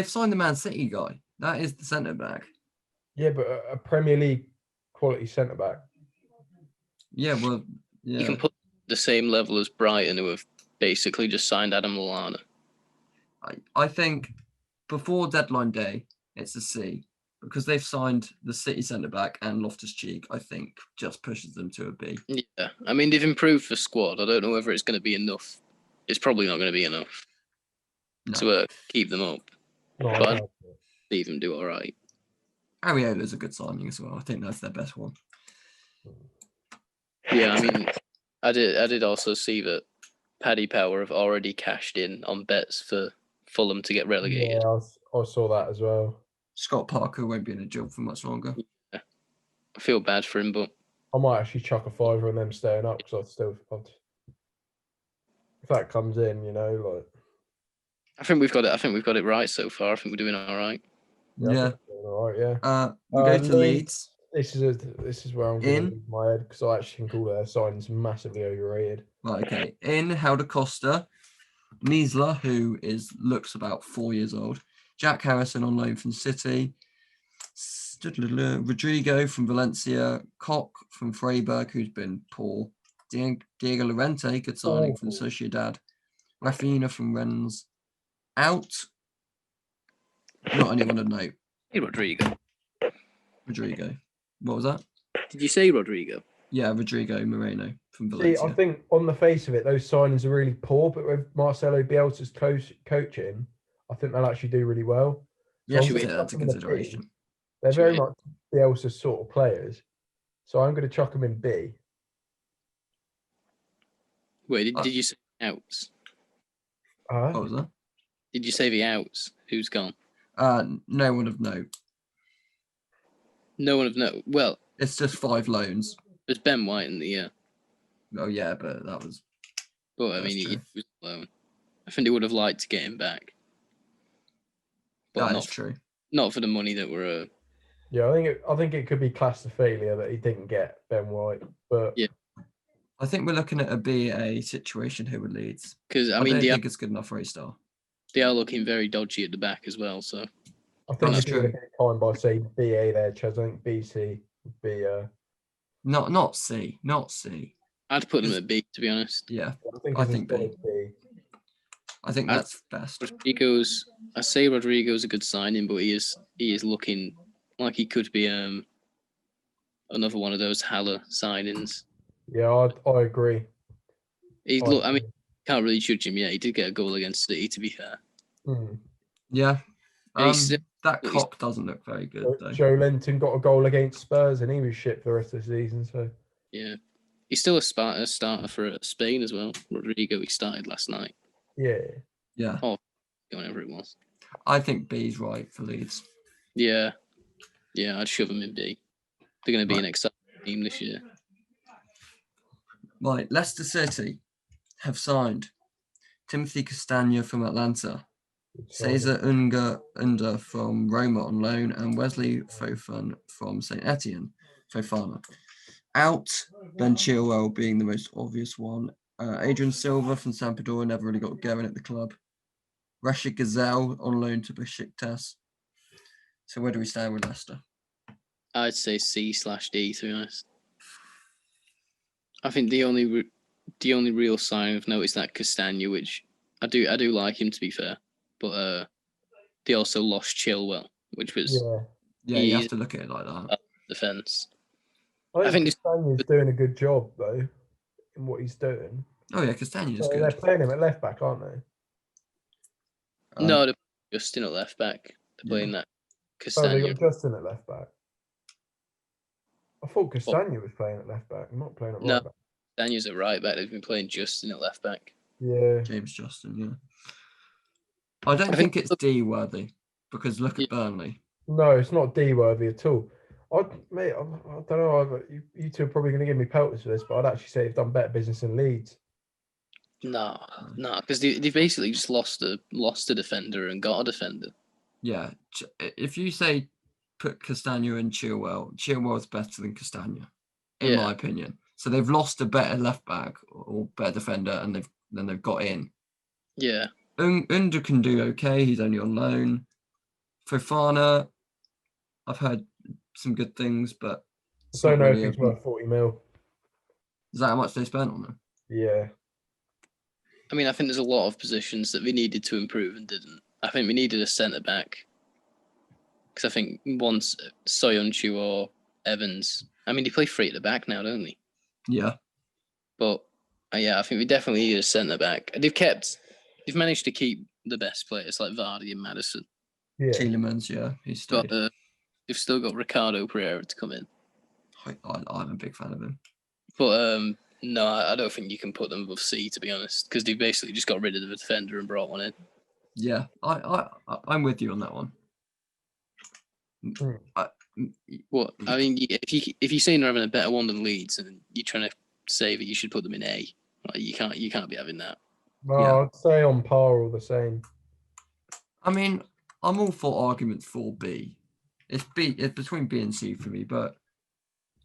signed the Man City guy. That is the centre back. Yeah, but a Premier League quality centre back. Yeah, well, yeah. You can put the same level as Brighton, who have basically just signed Adam Lallana. I think before deadline day, it's a C because they've signed the City centre back and Loftus-Cheek. I think just pushes them to a B. Yeah, I mean they've improved the squad. I don't know whether it's going to be enough. It's probably not going to be enough to keep them up. But I see them do all right. Areola is a good signing as well. I think that's their best one. Yeah, I mean, I did also see that Paddy Power have already cashed in on bets for Fulham to get relegated. Yeah, I saw that as well. Scott Parker won't be in a job for much longer. Yeah. I feel bad for him, but I might actually chuck a fiver on them staying up because if that comes in, like. I think we've got it. I think we've got it right so far. I think we're doing all right. Yeah. All right. Yeah. We go to Leeds. This is where I'm going to lose my head because I actually think all their signings massively overrated. Right, okay. In Helder Costa, Niesler, who looks about 4 years old. Jack Harrison on loan from City. Rodrigo from Valencia. Koch from Freiburg, who's been poor. Diego Llorente, good signing from Sociedad. Rafinha from Rennes. Out. Not anyone of note. Hey, Rodrigo. What was that? Did you say Rodrigo? Yeah, Rodrigo Moreno from See, Valencia. I think on the face of it, those signings are really poor, but with Marcelo Bielsa's coaching, I think they'll actually do really well. Yeah, So should take that into consideration. They're very much Bielsa's sort of players. So I'm going to chuck them in B. Wait, did you say outs? What was that? Did you say the outs? Who's gone? No one of note. No one of note. Well, it's just 5 loans. There's Ben White in the year. Oh yeah, but that was. But I mean, he was loan. I think they would have liked to get him back. But that is true. Not for the money that we're. Yeah, I think it could be classed a failure that he didn't get Ben White, but yeah. I think we're looking at a BA situation here with Leeds. Because I don't think it's good enough for A-star. They are looking very dodgy at the back as well. So I think that's true. Time by saying BA there, Chaz. I think BC would be. Not C, not C. I'd put them at B, to be honest. Yeah, I think B. I think that's best. I say Rodrigo's a good signing, but he is looking like he could be another one of those Haller signings. Yeah, I agree. I mean, can't really judge him yet. He did get a goal against City, to be fair. Yeah. That Koch doesn't look very good, though. Joe Linton got a goal against Spurs, and he was shit for the rest of the season. So yeah, he's still a starter for Spain as well. Rodrigo, he started last night. Yeah. Oh, whatever it was. I think B's right for Leeds. Yeah, I'd shove them in B. They're going to be an exciting team this year. Right, Leicester City have signed Timothy Castagna from Atlanta, Cesar Under from Roma on loan, and Wesley Fofana from St. Etienne. Fofana. Out, Ben Chilwell being the most obvious one. Adrian Silva from Sampdoria never really got going at the club. Rashid Gazelle on loan to Besiktas. So where do we stand with Leicester? I'd say C/D, to be honest. I think the only real sign of note is that Castagna, which I do like him, to be fair, but they also lost Chilwell, which was you have to look at it like that. Defense. I think Castagna's doing a good job though in what he's doing. Oh yeah, Castagna's good. They're playing him at left back, aren't they? No, they're Justin at left back. They're playing that Castagna. Oh, they got Justin at left back. I thought Castagna was playing at left back. I'm not playing at right back. Castagna's at right back. They've been playing Justin at left back. Yeah. James Justin, yeah. I don't think it's D worthy because look at Burnley. No, it's not D worthy at all. I don't know. You two are probably going to give me pelters for this, but I'd actually say they've done better business in Leeds. No, because they basically just lost a defender and got a defender. Yeah, if you say put Castagna and Chilwell's better than Castagna, in my opinion. So they've lost a better left back or better defender, and they've got in. Yeah. Under can do okay. He's only on loan. Fofana, I've heard some good things, but I don't know if he's worth 40 mil. Is that how much they spent on him? Yeah. I mean, I think there's a lot of positions that we needed to improve and didn't. I think we needed a centre back because I think once Soyuncu or Evans, I mean, they play 3 at the back now, don't they? Yeah. But I think we definitely needed a centre back. They've managed to keep the best players like Vardy and Maddison. Yeah. Tielemans, he's stayed. They've still got Ricardo Pereira to come in. I'm a big fan of him. But no, I don't think you can put them above C, to be honest, because they've basically just got rid of the defender and brought one in. Yeah, I'm with you on that one. I mean, if you're saying they're having a better one than Leeds, and you're trying to say that you should put them in A, like, you can't be having that. Well, I'd say on par or the same. I mean, I'm all for arguments for B. It's between B and C for me, but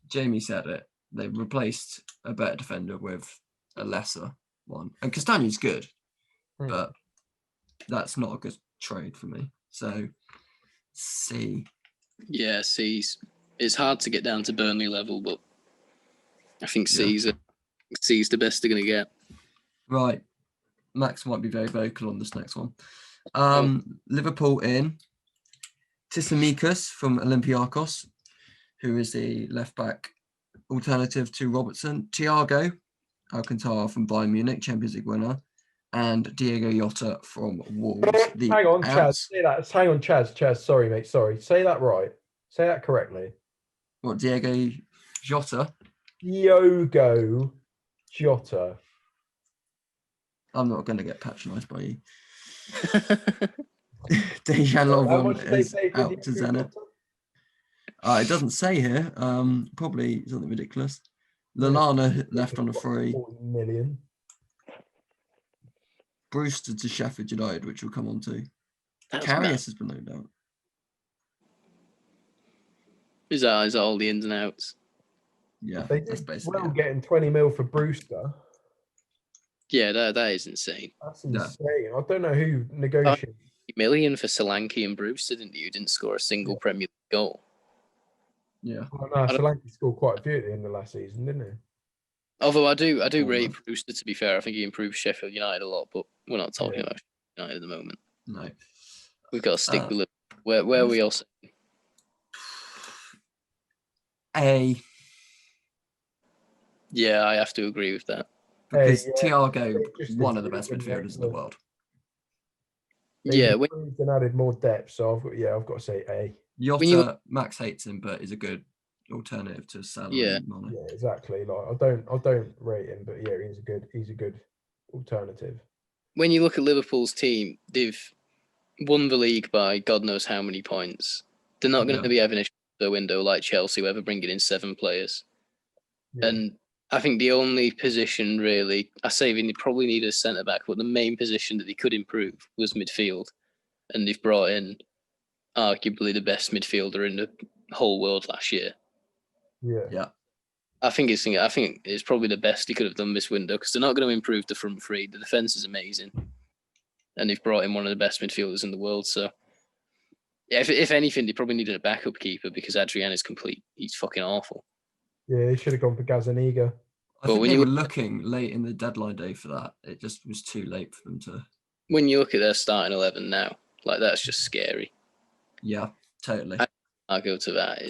Jamie said it. They've replaced a better defender with a lesser one. And Castagne's good, but that's not a good trade for me. So C. Yeah, C's. It's hard to get down to Burnley level, but I think C's the best they're going to get. Right. Max might be very vocal on this next one. Liverpool in Tsimikas from Olympiacos, who is the left-back alternative to Robertson. Thiago Alcantara from Bayern Munich, Champions League winner. And Diego Jota from Wolves. Hang on, Chaz. Say that. Hang on, Chaz. Sorry, mate. Sorry. Say that right. Say that correctly. What, Diego Jota? Diogo Jota. I'm not going to get patronised by you. Dejan Lovren is out to Zenit. It doesn't say here. Probably something ridiculous. Lallana left on a free. 40 million. Brewster to Sheffield United, which we'll come on to. Karius has been loaned out. Is that all the ins and outs? Yeah, They that's did basically well getting 20 mil for Brewster. Yeah, that is insane. That's insane. I don't know who negotiated. $1 million for Solanke and Brewster, didn't you? Didn't score a single Premier League goal. Yeah. Well, no, Solanke scored quite a few at the end of last season, didn't he? Although I do rate Brewster, to be fair. I think he improved Sheffield United a lot, but we're not talking about Sheffield United at the moment. No. We've got to stick with Liverpool. Where are we all saying? A. Yeah, I have to agree with that. Because Thiago, one of the best midfielders in the world. Yeah, and added more depth, so I've got to say A. Jota, Max hates him, but is a good alternative to Salah. Yeah, exactly. Like I don't rate him, but yeah, he's a good alternative. When you look at Liverpool's team, they've won the league by God knows how many points. They're not going to be having a window like Chelsea, where they're bringing in 7 players. Yeah. And I think the only position really, I say they probably need a centre back, but the main position that they could improve was midfield, and they've brought in arguably the best midfielder in the whole world last year. Yeah. I think it's probably the best he could have done this window, because they're not going to improve the front three. The defence is amazing, and they've brought in one of the best midfielders in the world. So, yeah, if anything, they probably needed a backup keeper, because Adrian is complete. He's fucking awful. Yeah, he should have gone for Gazzaniga. I think they were looking late in the deadline day for that. It just was too late for them to. When you look at their starting 11 now, like, that's just scary. Yeah, totally. I'll go to that.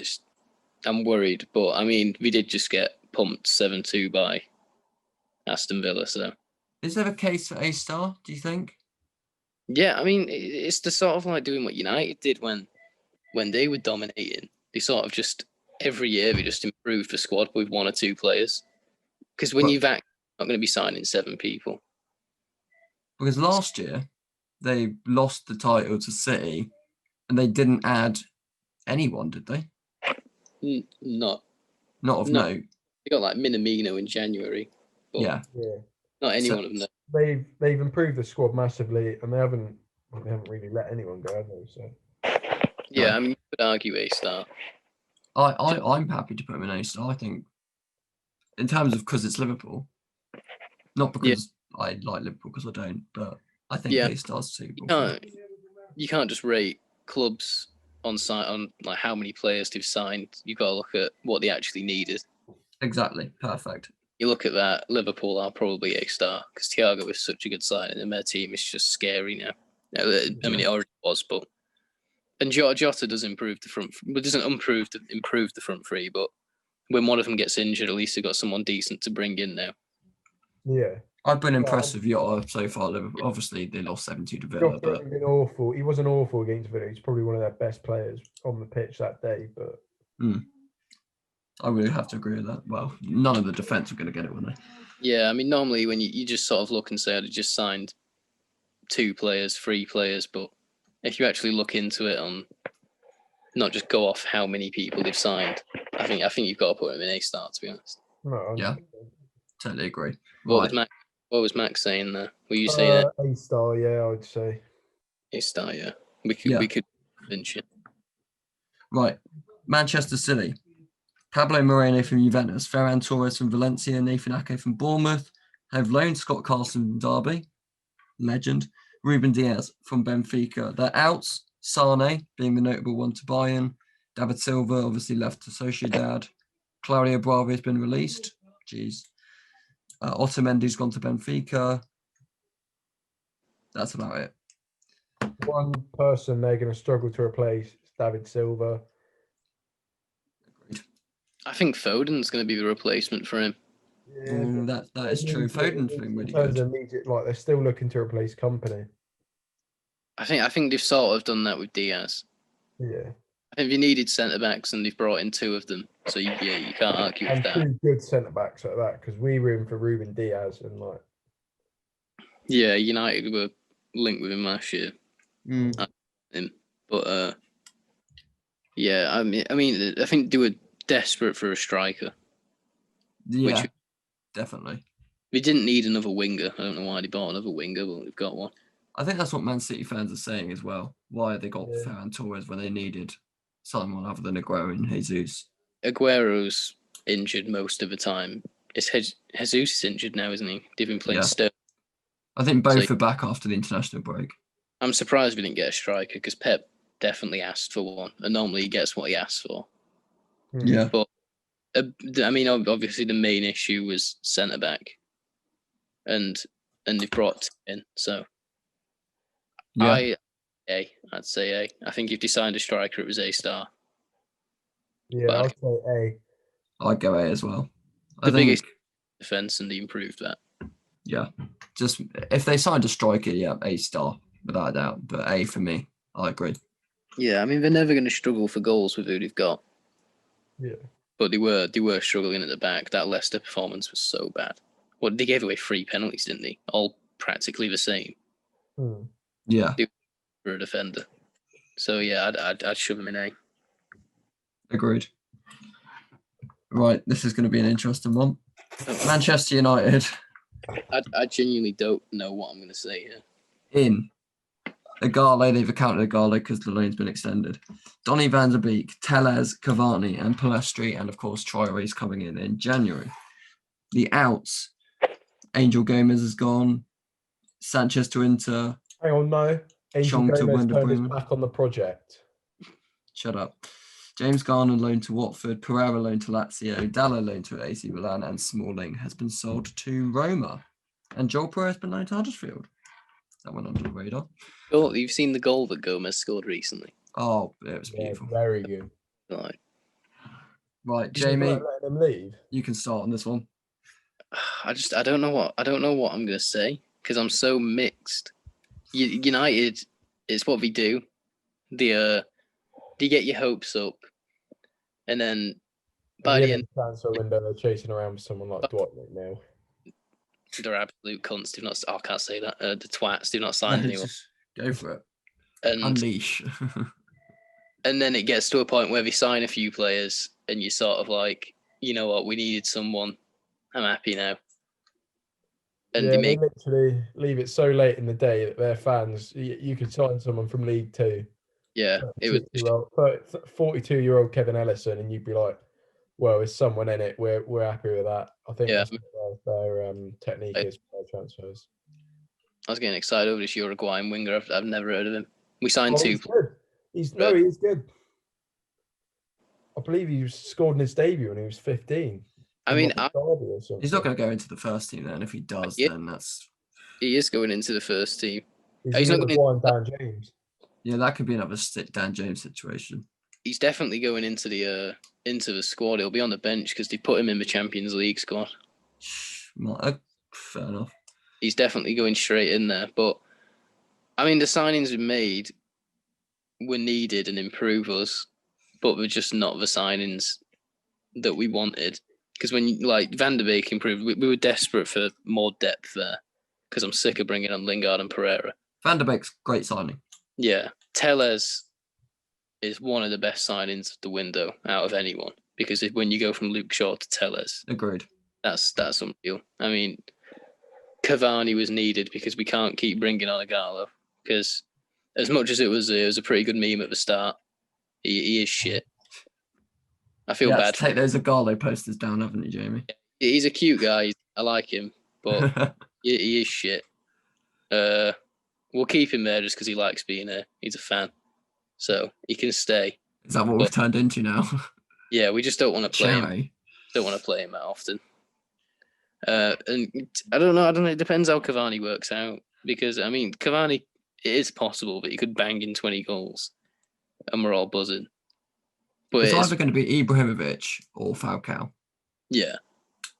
I'm worried, but I mean, we did just get pumped 7-2 by Aston Villa. So, is there a case for A star? Do you think? Yeah, I mean, it's the sort of like doing what United did when they were dominating. They sort of just every year they just improved the squad with 1 or 2 players. Because when you're not going to be signing 7 people. Because last year they lost the title to City, and they didn't add anyone, did they? Not of note. They got like Minamino in January. Yeah. Not anyone of note. They've improved the squad massively, and they haven't really let anyone go, have they? So. Yeah, I mean, you could argue A star. I'm happy to put him in A star. I think, in terms of because it's Liverpool, not because I like Liverpool, because I don't, but I think A star's suitable. You can't just rate clubs on like how many players they've signed. You've got to look at what they actually needed. Exactly, perfect. You look at that, Liverpool are probably A star, because Thiago is such a good signing, and their team is just scary now. I mean, it already was, but. And Jota does improve the front, but doesn't improve the front three. But when one of them gets injured, at least they've got someone decent to bring in now. Yeah, I've been impressed with Jota so far. Liverpool. Obviously, they lost 7-2 to Villa, but been awful. He wasn't awful against Villa. He's probably one of their best players on the pitch that day. But I would have to agree with that. Well, none of the defence were going to get it, were they? Yeah, I mean, normally when you just sort of look and say, I'd just signed 2 players, 3 players, but if you actually look into it on not just go off how many people they've signed, I think you've got to put him in A star, to be honest. No, yeah, totally agree. What was Max saying there? Were you saying A star? Yeah, I'd say A star. Yeah, we could convince you. Right, Manchester City. Pablo Moreno from Juventus, Ferran Torres from Valencia, Nathan Ake from Bournemouth, have loaned Scott Carson from Derby, legend. Ruben Diaz from Benfica. Their outs, Sane being the notable one to Bayern. David Silva obviously left to Sociedad. Claudio Bravo has been released. Jeez. Otamendi's gone to Benfica. That's about it. One person they're going to struggle to replace is David Silva. Agreed. I think Foden's going to be the replacement for him. Yeah, that is true. Foden's been really good. Immediate, like they're still looking to replace Company. I think they've sort of done that with Diaz. Yeah. I think they needed centre backs and they've brought in 2 of them. So you can't argue with that. 2 good centre backs like that because we were in for Ruben Diaz and like. Yeah, United were linked with him last year. But yeah, I mean, I think they were desperate for a striker. Yeah, definitely. We didn't need another winger. I don't know why they bought another winger, but we've got one. I think that's what Man City fans are saying as well. Why they got Ferran Torres when they needed someone other than Aguero and Jesus. Aguero's injured most of the time. Jesus is injured now, isn't he? They've been playing Stoke. I think both are back after the international break. I'm surprised we didn't get a striker because Pep definitely asked for one, and normally he gets what he asks for. Yeah. But I mean, obviously the main issue was centre back, and they've brought in. So I'd say A. I think if they signed a striker, it was A star. Yeah, I'd say A. I'd go A as well. The biggest defense, and they improved that. Yeah, just if they signed a striker, A star without a doubt. But A for me, I agree. Yeah, I mean they're never going to struggle for goals with who they've got. Yeah, but they were struggling at the back. That Leicester performance was so bad. Well, they gave away 3 penalties, didn't they? All practically the same. Yeah, for a defender. So yeah, I'd shove them in A. Agreed. Right, this is going to be an interesting one. Manchester United. I genuinely don't know what I'm going to say here. In Igalo, they've accounted Igalo because the loan's been extended. Donny van der Beek, Tellez, Cavani, and Palestri, and of course Traore is coming in January. The outs: Angel Gomez is gone. Sanchez to Inter. Hang on, no. Angel Gomez turned his back on the project. Shut up. James Garner loaned to Watford, Pereira loaned to Lazio, Dallo loaned to AC Milan, and Smalling has been sold to Roma. And Joel Pereira has been loaned to Huddersfield. That went under the radar. Oh, you've seen the goal that Gomez scored recently. Oh, it was beautiful. Very good. Right, Jamie, letting him leave? You can start on this one. I don't know what I'm gonna say because I'm so mixed. United is what we do. They get your hopes up, and then by the end of the transfer window, they're chasing around with someone like Dwight McNeil. They're absolute cunts. I can't say that. The twats do not sign anyone. Go for it. And unleash. And then it gets to a point where they sign a few players, and you're sort of like, you know what, we needed someone. I'm happy now. And they literally leave it so late in the day that their fans, you could sign someone from League Two. Yeah, it was 42-year-old Kevin Ellison, and you'd be like, "Well, there's someone in it. We're happy with that." I think that's their technique is for transfers. I was getting excited over this Uruguayan winger. I've never heard of him. We signed 2. He's good. He's good. I believe he scored in his debut when he was 15. I mean, he's not going to go into the first team then. If he does, then that's. He is going into the first team. He's not going Dan James. Yeah, that could be another Dan James situation. He's definitely going into the squad. He'll be on the bench because they put him in the Champions League squad. Fair enough. He's definitely going straight in there. But I mean, the signings we made were needed and improve us, but were just not the signings that we wanted. Because when Van der Beek improved, we were desperate for more depth there. Because I'm sick of bringing on Lingard and Pereira. Van der Beek's great signing. Yeah, Tellez is one of the best signings of the window out of anyone. Because when you go from Luke Shaw to Tellez, agreed. That's unreal. I mean, Cavani was needed because we can't keep bringing on Igalo. Because as much as it was a pretty good meme at the start, he is shit. I feel bad. Take those Igalo posters down, haven't you, Jamie? He's a cute guy. I like him, but he is shit. We'll keep him there just because he likes being there. He's a fan, so he can stay. Is that what we've turned into now? Yeah, we just don't want to play him. Cherry. Don't want to play him that often. And I don't know. It depends how Cavani works out, because I mean, Cavani, it is possible that he could bang in 20 goals, and we're all buzzing. But It's either going to be Ibrahimovic or Falcao. Yeah,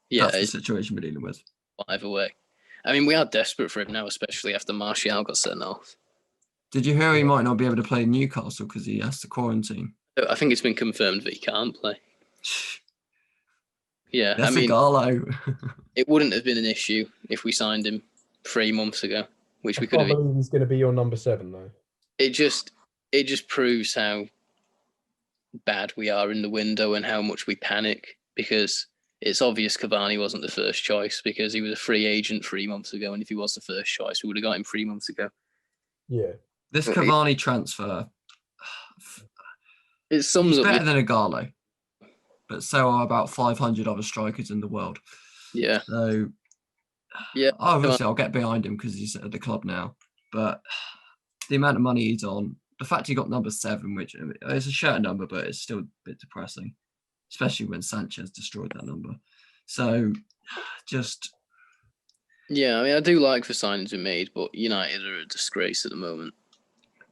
that's the situation we're dealing with. Either way, I mean, we are desperate for him now, especially after Martial got sent off. Did you hear he might not be able to play Newcastle because he has to quarantine? I think it's been confirmed that he can't play. Yeah, that's a Garlo. It wouldn't have been an issue if we signed him 3 months ago, which we could have. I can't believe he's going to be your number 7 though. It just proves how bad we are in the window and how much we panic, because it's obvious Cavani wasn't the first choice because he was a free agent 3 months ago, and if he was the first choice, we would have got him 3 months ago. Yeah. This Cavani transfer, it sums up better than a Garlo, but so are about 500 other strikers in the world. Yeah. So, yeah, obviously I'll get behind him because he's at the club now. But the amount of money he's on, the fact he got number 7, which it's a shirt number, but it's still a bit depressing, especially when Sanchez destroyed that number. So, just. Yeah, I mean, I do like the signings we made, but United are a disgrace at the moment.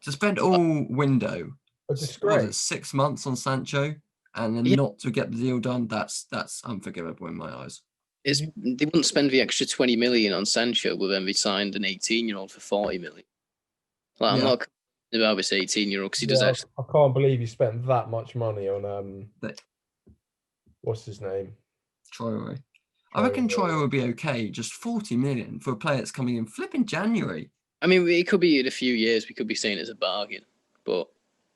To spend all window, a disgrace. 6 months on Sancho and then not to get the deal done, that's unforgivable in my eyes. They wouldn't spend the extra 20 million on Sancho, but then they signed an 18-year-old for 40 million. Like, I'm not about this 18-year-old because he does actually. I can't believe you spent that much money on what's his name? Traore. I reckon Traore would be okay. Just 40 million for a player that's coming in flipping January. I mean, it could be in a few years. We could be saying it's a bargain, but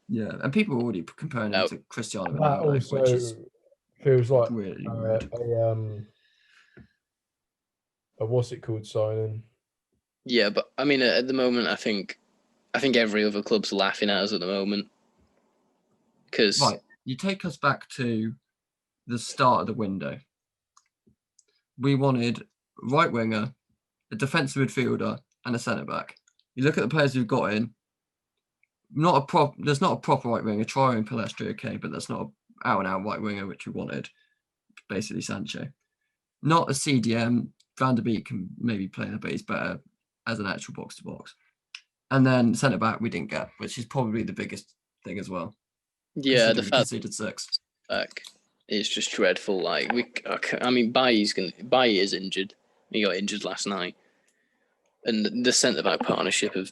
yeah, and people are already comparing him to Cristiano Ronaldo, which is feels like really a what's it called signing. Yeah, but I mean, at the moment, I think every other club's laughing at us at the moment. Because you take us back to the start of the window. We wanted right winger, a defensive midfielder, and a centre back. You look at the players we've got in. There's not a proper right winger. Traore and Palestri, okay, but that's not an out-and-out right winger, which we wanted. Basically, Sancho. Not a CDM. Van der Beek can maybe play there, but he's better as an actual box-to-box. And then centre back we didn't get, which is probably the biggest thing as well. Yeah, the fact conceded 6 back is just dreadful. Like Bailly is injured. He got injured last night, and the centre back partnership of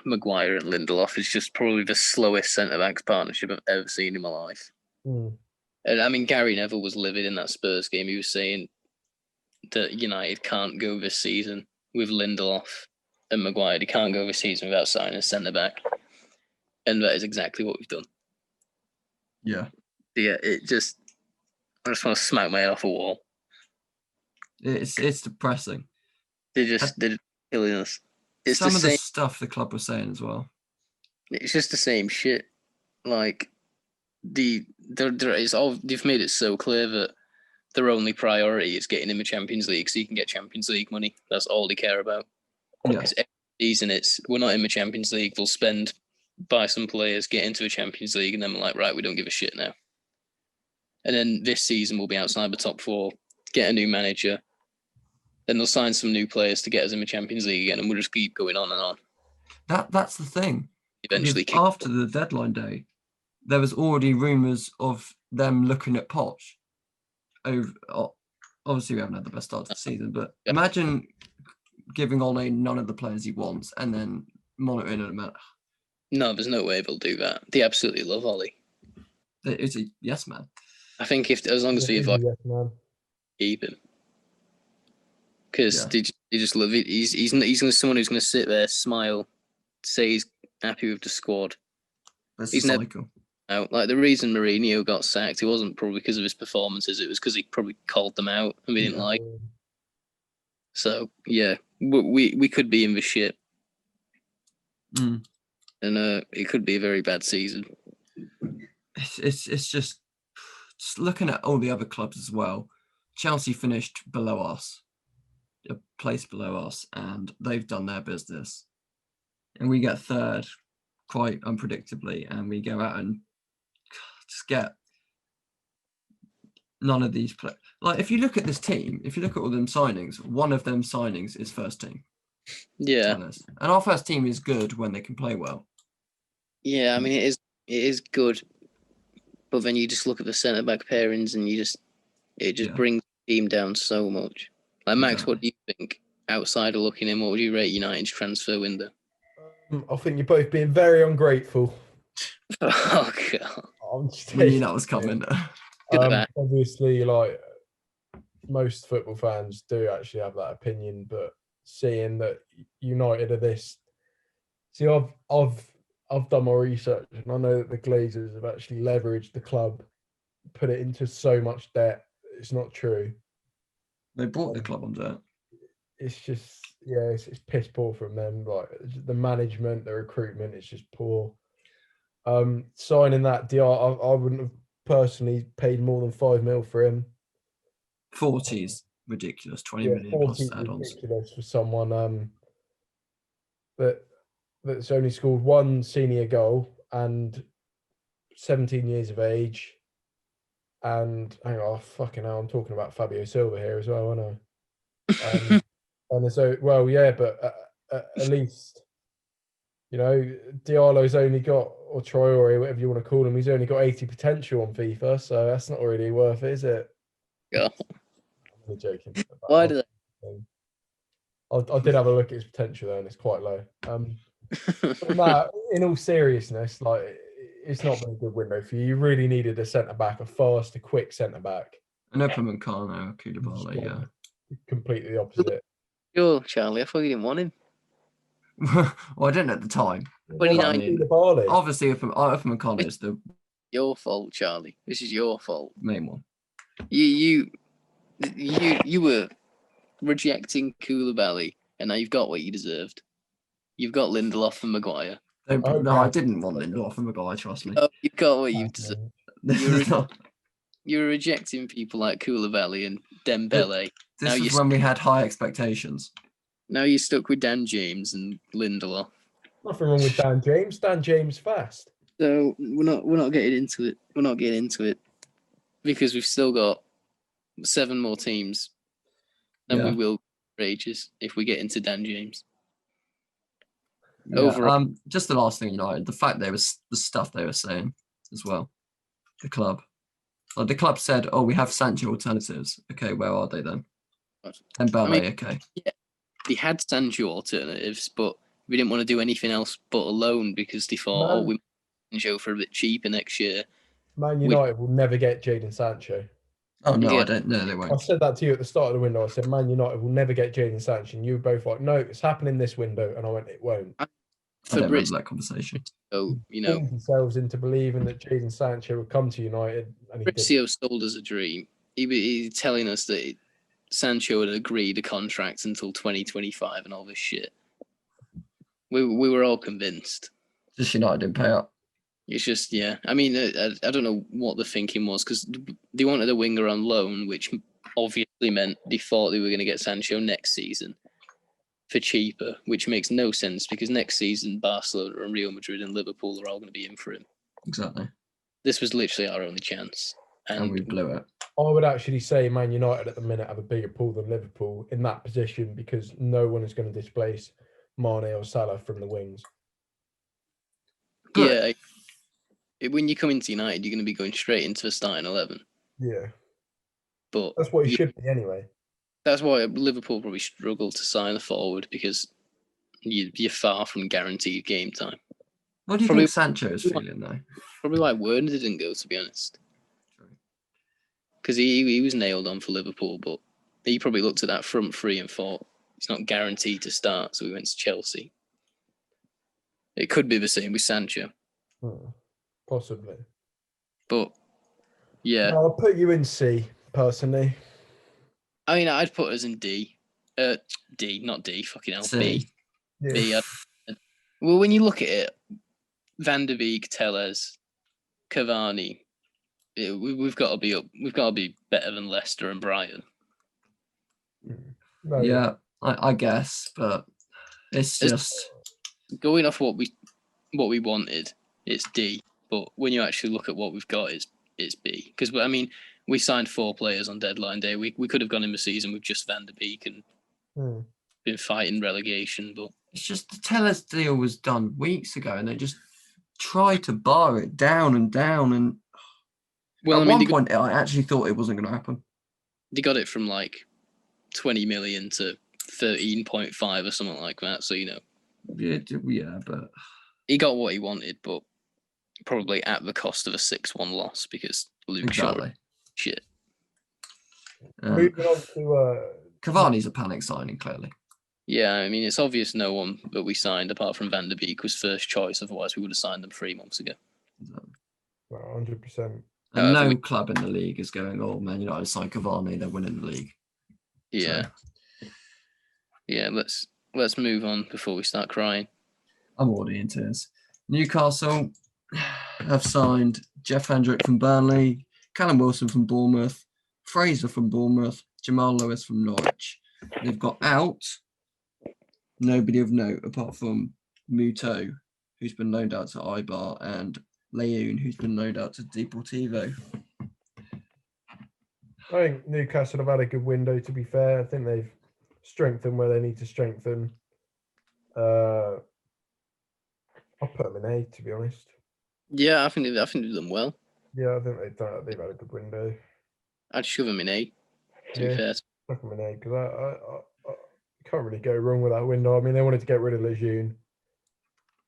Maguire and Lindelof is just probably the slowest centre backs partnership I've ever seen in my life. And I mean, Gary Neville was livid in that Spurs game. He was saying that United can't go this season with Lindelof and Maguire. They can't go this season without signing a centre back, and that is exactly what we've done. Yeah. Yeah, I just want to smack my head off a wall. It's depressing. They're killing us. It's some of the stuff the club was saying as well. It's just the same shit. Like they've made it so clear that their only priority is getting in the Champions League, so you can get Champions League money. That's all they care about. Because every season we're not in the Champions League. They'll buy some players, get into the Champions League, and then we're like, right, we don't give a shit now. And then this season we'll be outside the top 4, get a new manager. Then they'll sign some new players to get us in the Champions League again, and we'll just keep going on and on. That's the thing. Eventually, after the deadline day, there was already rumours of them looking at Poch. Obviously, we haven't had the best start to the season, but imagine giving Ole none of the players he wants and then monitoring him. No, there's no way they'll do that. They absolutely love Ole. Is he yes man? I think as long as we keep him. Because they just love it. He's someone who's going to sit there, smile, say he's happy with the squad. He's never out. Like the reason Mourinho got sacked, it wasn't probably because of his performances. It was because he probably called them out and we didn't like. So yeah, we could be in the shit, and it could be a very bad season. It's just looking at all the other clubs as well. Chelsea finished below us. a place below us, and they've done their business, and we get third quite unpredictably, and we go out and just get none of these play. Like, if you look at this team, if you look at all them signings, one of them signings is first team. Yeah. And our first team is good when they can play well. Yeah, I mean it is good, but then you just look at the centre back pairings and it just brings the team down so much. Like Max, what do you think? Outside of looking in, what would you rate United's transfer window? I think you're both being very ungrateful. Oh god! We knew that was coming. Obviously, like most football fans do actually have that opinion, but seeing that United are this, see, I've done my research, and I know that the Glazers have actually leveraged the club, put it into so much debt. It's not true. They bought the club on debt. It's just, it's piss poor from them. Like the management, the recruitment, it's just poor. Signing that Diar, I wouldn't have personally paid more than 5 mil for him. 40's ridiculous. 20 million plus add-ons. Ridiculous for someone that's only scored one senior goal and 17 years of age. And hang on, fucking hell, I'm talking about Fabio Silva here as well, aren't I? And so, well, yeah, but at least, Diallo's only got, or Traore, whatever you want to call him, he's only got 80 potential on FIFA, so that's not really worth it, is it? Yeah. I'm only joking. Why do I did have a look at his potential there, and it's quite low. But Matt, in all seriousness, like it's not been a good window for you. You really needed a centre back, a fast, a quick centre back. An Upamecano, Koulibaly, yeah. Completely the opposite. Sure, Charlie. I thought you didn't want him. Well, I didn't at the time. 29. Obviously, Upamecano is the your fault, Charlie. This is your fault. Main one. You were rejecting Koulibaly, and now you've got what you deserved. You've got Lindelof and Maguire. No, I didn't want Lindelof and Maguire, trust me. Oh, you've got what you deserved. You were rejecting people like Koulibaly and Dembele. This is when we had high expectations. Now you're stuck with Dan James and Lindelof. Nothing wrong with Dan James. Dan James fast. So we're not getting into it. We're not getting into it because we've still got 7 more teams, and we will for ages if we get into Dan James. Yeah, just the last thing, the fact the stuff they were saying as well. The club. Like the club said, "Oh, we have Sancho alternatives." Okay, where are they then? And Ballet, okay. Yeah, they had Sancho alternatives, but we didn't want to do anything else but a loan because they thought, we might Sancho for a bit cheaper next year. Man United will never get Jadon Sancho. Oh no, I don't know. They won't. I said that to you at the start of the window. I said, Man United will never get Jadon Sancho, and you were both like, "No, it's happening this window," and I went, "It won't." I don't remember that conversation. So, themselves into believing that Jadon Sancho would come to United. And Fabrizio sold us a dream. He's telling us that Sancho had agreed a contract until 2025 and all this shit. We were all convinced. Just United didn't pay up. It's just, yeah. I mean, I don't know what the thinking was because they wanted a winger on loan, which obviously meant they thought they were going to get Sancho next season for cheaper, which makes no sense because next season Barcelona and Real Madrid and Liverpool are all going to be in for him. Exactly. This was literally our only chance. And we blew it. I would actually say Man United at the minute have a bigger pool than Liverpool in that position because no one is going to displace Mane or Salah from the wings. But, yeah. When you come into United, you're going to be going straight into the starting 11. Yeah. But that's what it should be anyway. That's why Liverpool probably struggle to sign a forward because you're far from guaranteed game time. What do you think Sancho's feeling though? Probably why Werner didn't go, to be honest. Because he was nailed on for Liverpool, but he probably looked at that front three and thought he's not guaranteed to start, so he went to Chelsea. It could be the same with Sancho. Possibly. But, yeah. I'll put you in C, personally. I mean, I'd put us in D. D, not D, fucking hell. C. B. Yeah. B. Well, when you look at it, Van der Beek, Telles, Cavani, we've got to be up. We've got to be better than Leicester and Brighton. No, Yeah, I guess, but it's just going off what we wanted. It's D, but when you actually look at what we've got, it's B. Because I mean, we signed 4 players on deadline day. We could have gone in the season with just Van der Beek and been fighting relegation, but it's just the Tellers deal was done weeks ago, and they just tried to bar it down and down. And well, at I mean, one point, I actually thought it wasn't going to happen. They got it from like 20 million to 13.5 or something like that. So Yeah, but he got what he wanted, but probably at the cost of a 6-1 loss because Luke Shaw shit. Moving on to Cavani's a panic signing, clearly. Yeah, I mean, it's obvious no one that we signed apart from Van der Beek was first choice. Otherwise, we would have signed them 3 months ago. 100%. And no club in the league is going, oh, Man United signed Cavani, they're winning the league. Yeah. So. Yeah, let's move on before we start crying. I'm already in tears. Newcastle have signed Jeff Hendrick from Burnley, Callum Wilson from Bournemouth, Fraser from Bournemouth, Jamal Lewis from Norwich. They've got out nobody of note apart from Muto, who's been loaned out to Eibar, and Leon, who's been loaned out to Deportivo. I think Newcastle have had a good window, to be fair. I think they've strengthened where they need to strengthen. I'll put them in A, to be honest. Yeah, I think they've done well. Yeah, I think they've had a good window. I'd shove them in A, to be fair. Chuck them in A, because I can't really go wrong with that window. I mean, they wanted to get rid of Lejeune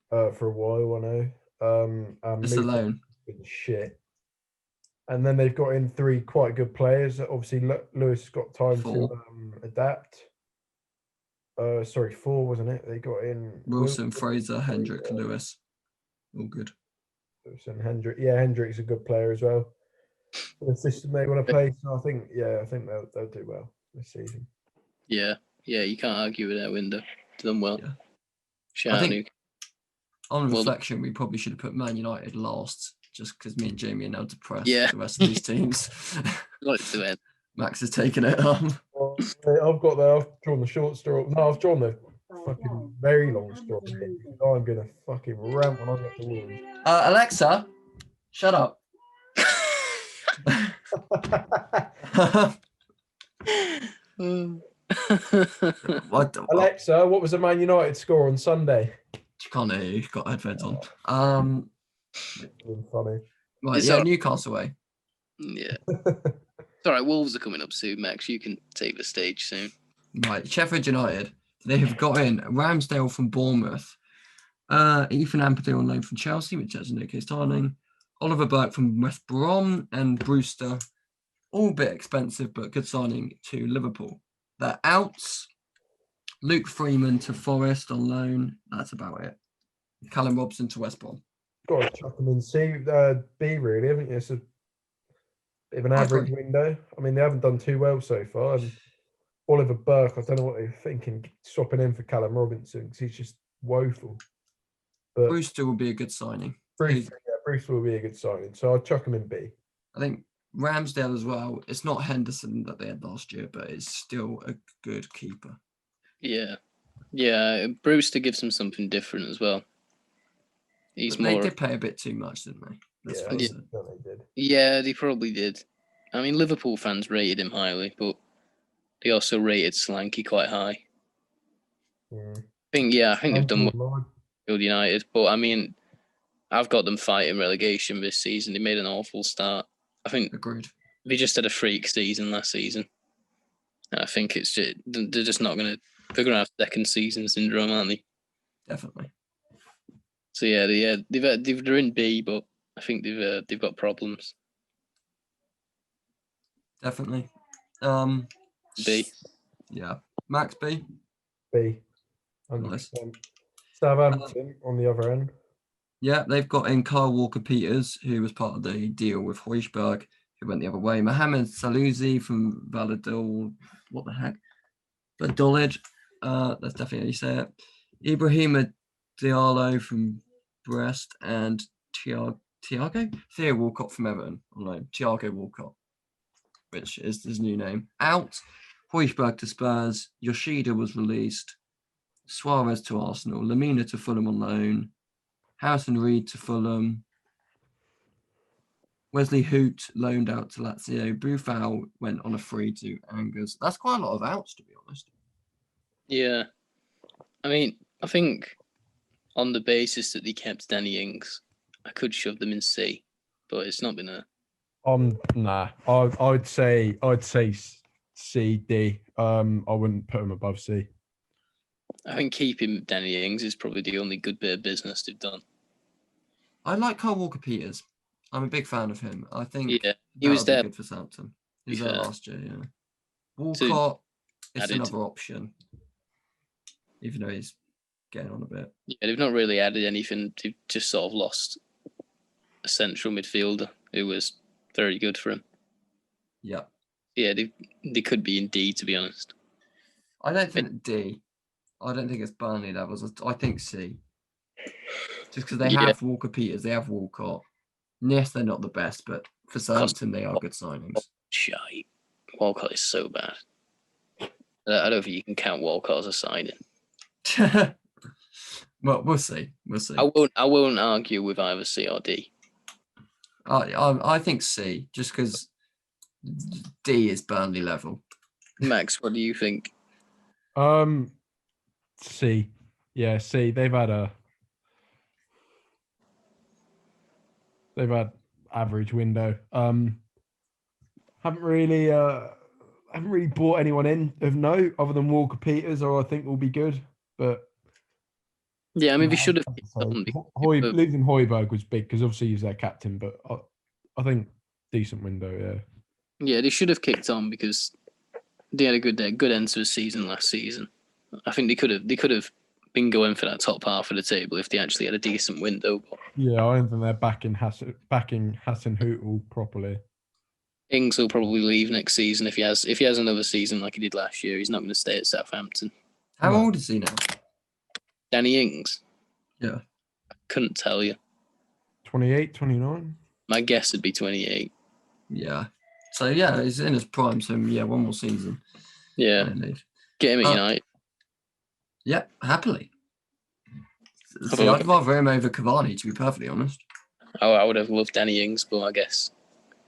for a while, I know. Just alone. Shit. And then they've got in 3 quite good players. Obviously, Lewis got time 4. to adapt. 4, wasn't it? They got in Wilson, Fraser, Hendrick, Lewis. All good. Wilson, Hendrick. Yeah, Hendrick's a good player as well. For the system they want to play. So I think they'll do well this season. Yeah, you can't argue with that window. Done well. Yeah. Shout out Newcastle. On reflection, we probably should have put Man United last, just because me and Jamie are now depressed. Yeah. The rest of these teams. Max has taken it. Well, I've drawn the short straw. No, I've drawn the fucking very long straw. I'm gonna fucking rant when I get to Wolves. Alexa, shut up. Alexa, what was the Man United score on Sunday? You can't hear you. You've got headphones on. Funny. Right, yeah, Newcastle way. Yeah. It's all right. Wolves are coming up soon, Max. You can take the stage soon. Right, Sheffield United. They have got in Ramsdale from Bournemouth, Ethan Ampadu on loan from Chelsea, which has no case signing, Oliver Burke from West Brom, and Brewster, all a bit expensive but good signing to Liverpool. They're outs. Luke Freeman to Forest on loan. That's about it. Callum Robson to West Brom. Got to chuck them in C, B, really, haven't you? It's a bit of an average window. I mean, they haven't done too well so far. And Oliver Burke, I don't know what they're thinking, swapping in for Callum Robinson, because he's just woeful. But Brewster will be a good signing. Brewster will be a good signing. So I'll chuck him in B. I think Ramsdale as well. It's not Henderson that they had last year, but it's still a good keeper. Yeah. Brewster gives them something different as well. They did pay a bit too much, didn't they? They did. Yeah, they probably did. I mean, Liverpool fans rated him highly, but they also rated Solanke quite high. I think they've done well with United, but I mean, I've got them fighting relegation this season. They made an awful start. I think Agreed. They just had a freak season last season. And I think they're just not going to. They're going to have second season syndrome, aren't they? Definitely. So they're in B, but I think they've got problems. Definitely. B. Yeah. Max B. B. 100%. Nice. Southampton on the other end. Yeah, they've got in Kyle Walker-Peters, who was part of the deal with Højbjerg, who went the other way. Mohamed Salouzi from Valladolid. What the heck? Valladolid. That's definitely how you say it. Ibrahima Diallo from Brest and Theo Walcott from Everton. Thiago Walcott, which is his new name. Out. Højbjerg to Spurs. Yoshida was released. Suarez to Arsenal. Lamina to Fulham on loan. Harrison Reed to Fulham. Wesley Hoot loaned out to Lazio. Buffal went on a free to Angers. That's quite a lot of outs, to be honest. Yeah. I mean, I think on the basis that they kept Danny Ings, I could shove them in C, but it's not been a. Nah. I'd say C, D. I wouldn't put him above C. I think keeping Danny Ings is probably the only good bit of business they've done. I like Kyle Walker-Peters. I'm a big fan of him. I think he was there. good for Southampton. He was there last year, yeah. Walcott, So it's another option, even though he's getting on a bit. Yeah, they've not really added anything. They've just sort of lost a central midfielder who was very good for him. Yeah. Yeah, they could be in D, to be honest. I don't think D. I don't think it's Burnley levels. I think C. Just because they have Walker-Peters, they have Walcott. Yes, they're not the best, but for Southampton, they are good signings. Shite. Walcott is so bad. I don't think you can count Walcott as a signing. Well, we'll see. We'll see. I won't argue with either C or D. I think C, just because D is Burnley level. Max, what do you think? C. Yeah, C. They've had average window. Haven't really bought anyone in of note other than Walker-Peters, or I think will be good. But yeah, I mean, we should have. Losing Højbjerg was big because obviously he's their captain, but I think decent window. Yeah. Yeah, they should have kicked on because they had a good end to the season last season. I think they could have been going for that top half of the table if they actually had a decent window. But yeah, I don't think they're backing Hassan Hootel properly. Ings will probably leave next season if he has another season like he did last year. He's not going to stay at Southampton. How old is he now? Danny Ings? Yeah. I couldn't tell you. 28, 29? My guess would be 28. Yeah. So, yeah, he's in his prime. So, yeah, one more season. Yeah. Get him at United. Yeah, happily. See, I'd rather him over Cavani, to be perfectly honest. Oh, I would have loved Danny Ings, but I guess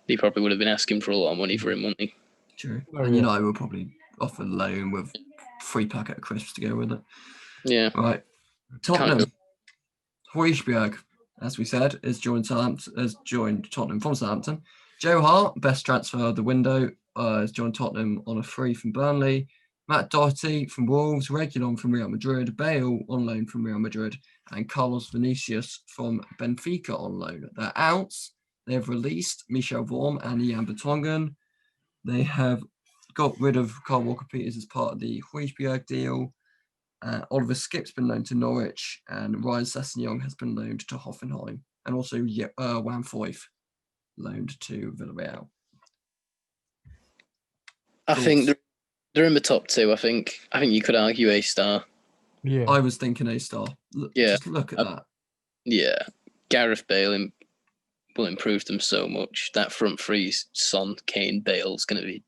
he probably would have been asking for a lot of money for him, wouldn't he? True. And United will probably offer a loan with free packet of crisps to go with it. Yeah. Right. Tottenham. Højbjerg, as we said, has joined Tottenham from Southampton. Joe Hart, best transfer of the window, has joined Tottenham on a free from Burnley. Matt Doherty from Wolves, Reguilon from Real Madrid, Bale on loan from Real Madrid, and Carlos Vinicius from Benfica on loan. They're outs. They have released Michel Vorm and Ian Vertonghen. They have got rid of Kyle Walker-Peters as part of the Højbjerg deal. Oliver Skipp's been loaned to Norwich, and Ryan Sessegnon has been loaned to Hoffenheim, and also Wan Foyth loaned to Villarreal. I think they're in the top two. I think you could argue A star. Yeah, I was thinking A star. Just look at that. Yeah, Gareth Bale will improve them so much. That front three, Son, Kane, Bale's going to be.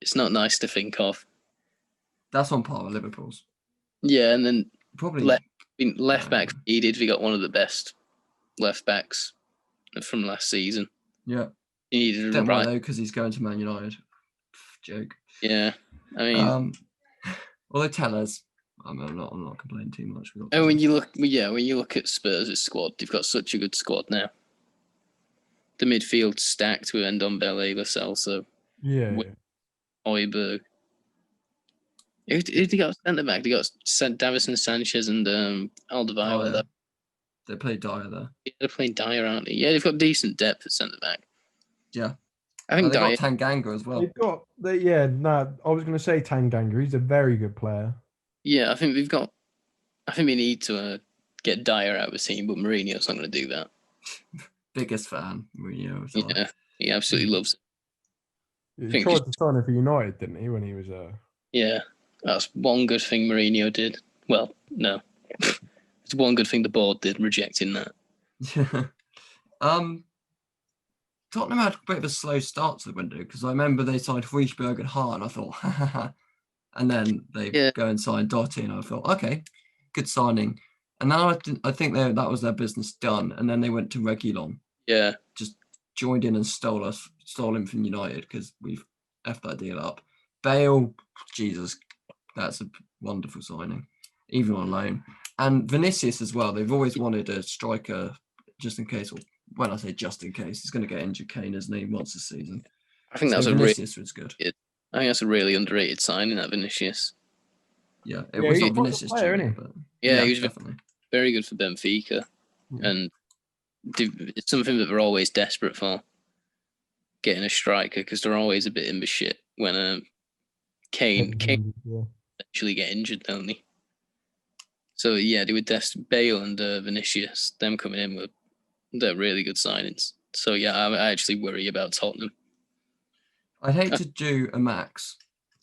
It's not nice to think of. That's on par with Liverpool's. Yeah, and then probably left back needed. We got one of the best left backs from last season. Yeah, he needed don't worry though because he's going to Man United. Joke. Yeah, I mean, although Tellers, I'm not complaining too much. And when you look at Spurs' squad, they've got such a good squad now. The midfield stacked with Ndombele, Lo Celso, Højbjerg. Who they got centre back? They got Davison Sanchez and Alderweireld. They play Dyer there. Yeah, they're playing Dyer, aren't they? Yeah, they've got decent depth at centre back. Yeah. I think they've got Tanganga as well. I was going to say Tanganga. He's a very good player. Yeah, I think we need to get Dyer out of the team, but Mourinho's not going to do that. Biggest fan, Mourinho. Yeah, he absolutely loves it. He tried to sign him for United, didn't he, when he was Yeah, that's one good thing Mourinho did. Well, no. It's one good thing the board did, rejecting that. Tottenham had a bit of a slow start to the window because I remember they signed Huijsberg and Hart, and I thought, ha ha ha. And then they go and sign Doherty, and I thought, okay, good signing. And now I think that was their business done. And then they went to Reguilon. Yeah. Just joined in and stole him from United because we've effed that deal up. Bale, Jesus, that's a wonderful signing, even on loan. And Vinicius as well. They've always wanted a striker just in case. Or when I say just in case, he's going to get injured, Kane, isn't he, once this season. I think Vinicius was good. I think that's a really underrated signing, that Vinicius. Yeah, it was not Vinicius player, Junior, but he was definitely very good for Benfica, and it's something that they're always desperate for, getting a striker, because they're always a bit in the shit when Kane actually get injured, don't they? So yeah, they were Bale and Vinicius. Them coming in they're really good signings. So yeah, I actually worry about Tottenham. I'd hate to do a max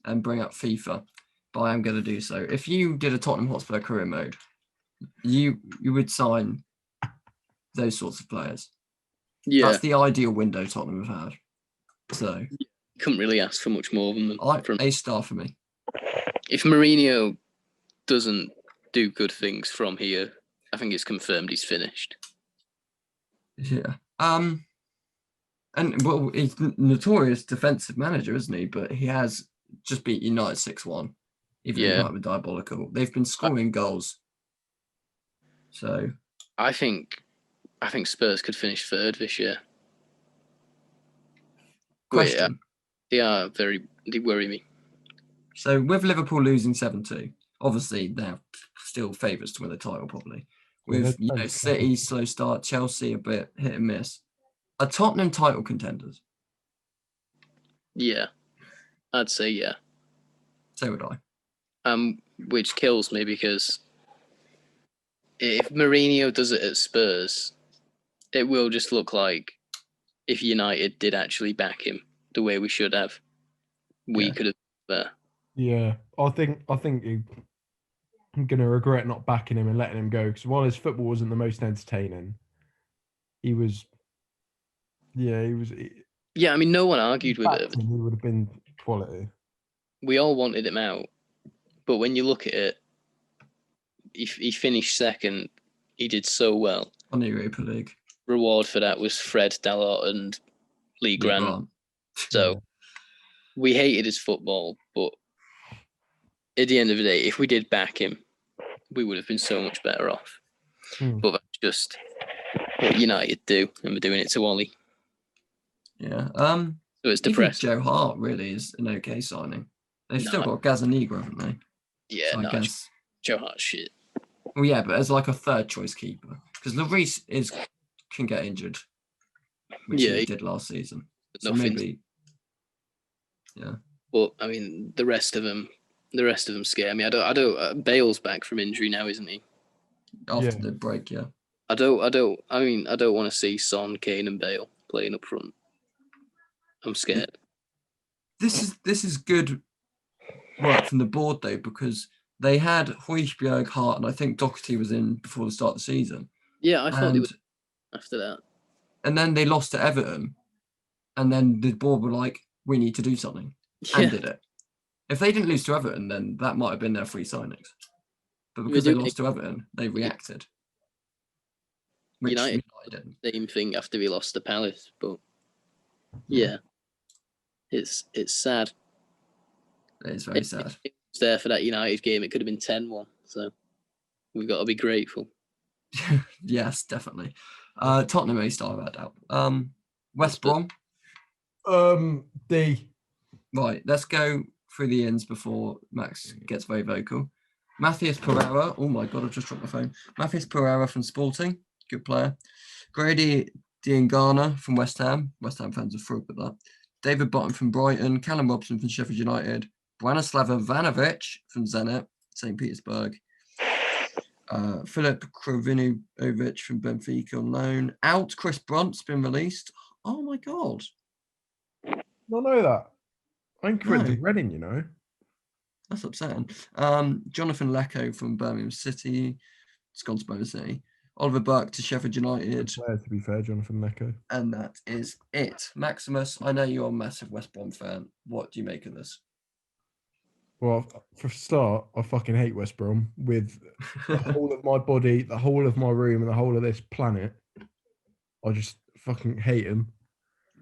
and bring up FIFA, but I am going to do so. If you did a Tottenham Hotspur career mode, you would sign those sorts of players. Yeah, that's the ideal window Tottenham have had. So you couldn't really ask for much more than them. A-star for me. If Mourinho doesn't do good things from here, I think it's confirmed he's finished. Yeah. And well, he's a notorious defensive manager, isn't he? But he has just beat United 6-1. Even though United were diabolical. They've been scoring goals. So I think Spurs could finish third this year. Question. They worry me. So with Liverpool losing 7-2, obviously they're still favourites to win the title probably. With City slow start, Chelsea a bit hit and miss. Are Tottenham title contenders? Yeah, I'd say yeah. So would I. Which kills me because if Mourinho does it at Spurs, it will just look like if United did actually back him the way we should have, we could have there. Yeah, I think I'm gonna regret not backing him and letting him go because while his football wasn't the most entertaining, he was. Yeah, he was. Yeah, I mean, no one argued with it. He would have been quality. We all wanted him out, but when you look at it, he finished second. He did so well. On the Europa League. Reward for that was Fred Dalot and Lee Grant. So we hated his football, but at the end of the day, if we did back him, we would have been so much better off. But that's just what United do, and we're doing it to Ollie. Yeah. So it's depressing. Joe Hart really is an okay signing. They've still got Gazzaniga, haven't they? Yeah, so I guess Joe Hart's shit. Well, yeah, but as like a third choice keeper, because Lloris can get injured, which he did last season. So maybe, yeah. But I mean, the rest of them scare me. I don't. Bale's back from injury now, isn't he? After the break, yeah. I don't want to see Son, Kane, and Bale playing up front. I'm scared. This is good work from the board though, because they had Højbjerg, Hart, and I think Doherty was in before the start of the season. Yeah, I thought they would after that. And then they lost to Everton, and then the board were like, "We need to do something," and did it. If they didn't lose to Everton, then that might have been their free signings. But because they lost to Everton, they reacted. United did the same thing after we lost to Palace, but yeah, it's sad. It is very sad. It was there for that United game. It could have been 10-1, so we've got to be grateful. Yes, definitely. Tottenham A-star, without doubt. West Brom. D. Right, let's go through the ins before Max gets very vocal. Matthias Pereira. Oh my God, I've just dropped my phone. Matthias Pereira from Sporting. Good player. Grady Diangana from West Ham. West Ham fans are thrilled with that. David Bottom from Brighton. Callum Robson from Sheffield United. Branislava Ivanovic from Zenit, St. Petersburg. Filip Krovinovic from Benfica on loan. Out, Chris Brunt's been released. Oh my God. I know that. I think we're at Reading, you know. That's upsetting. Jonathan Lecco from Birmingham City. It's gone to Birmingham City. Oliver Burke to Sheffield Good United. player, to be fair, Jonathan Neko. And that is it. Maximus, I know you're a massive West Brom fan. What do you make of this? Well, for a start, I fucking hate West Brom with the whole of my body, the whole of my room, and the whole of this planet. I just fucking hate them.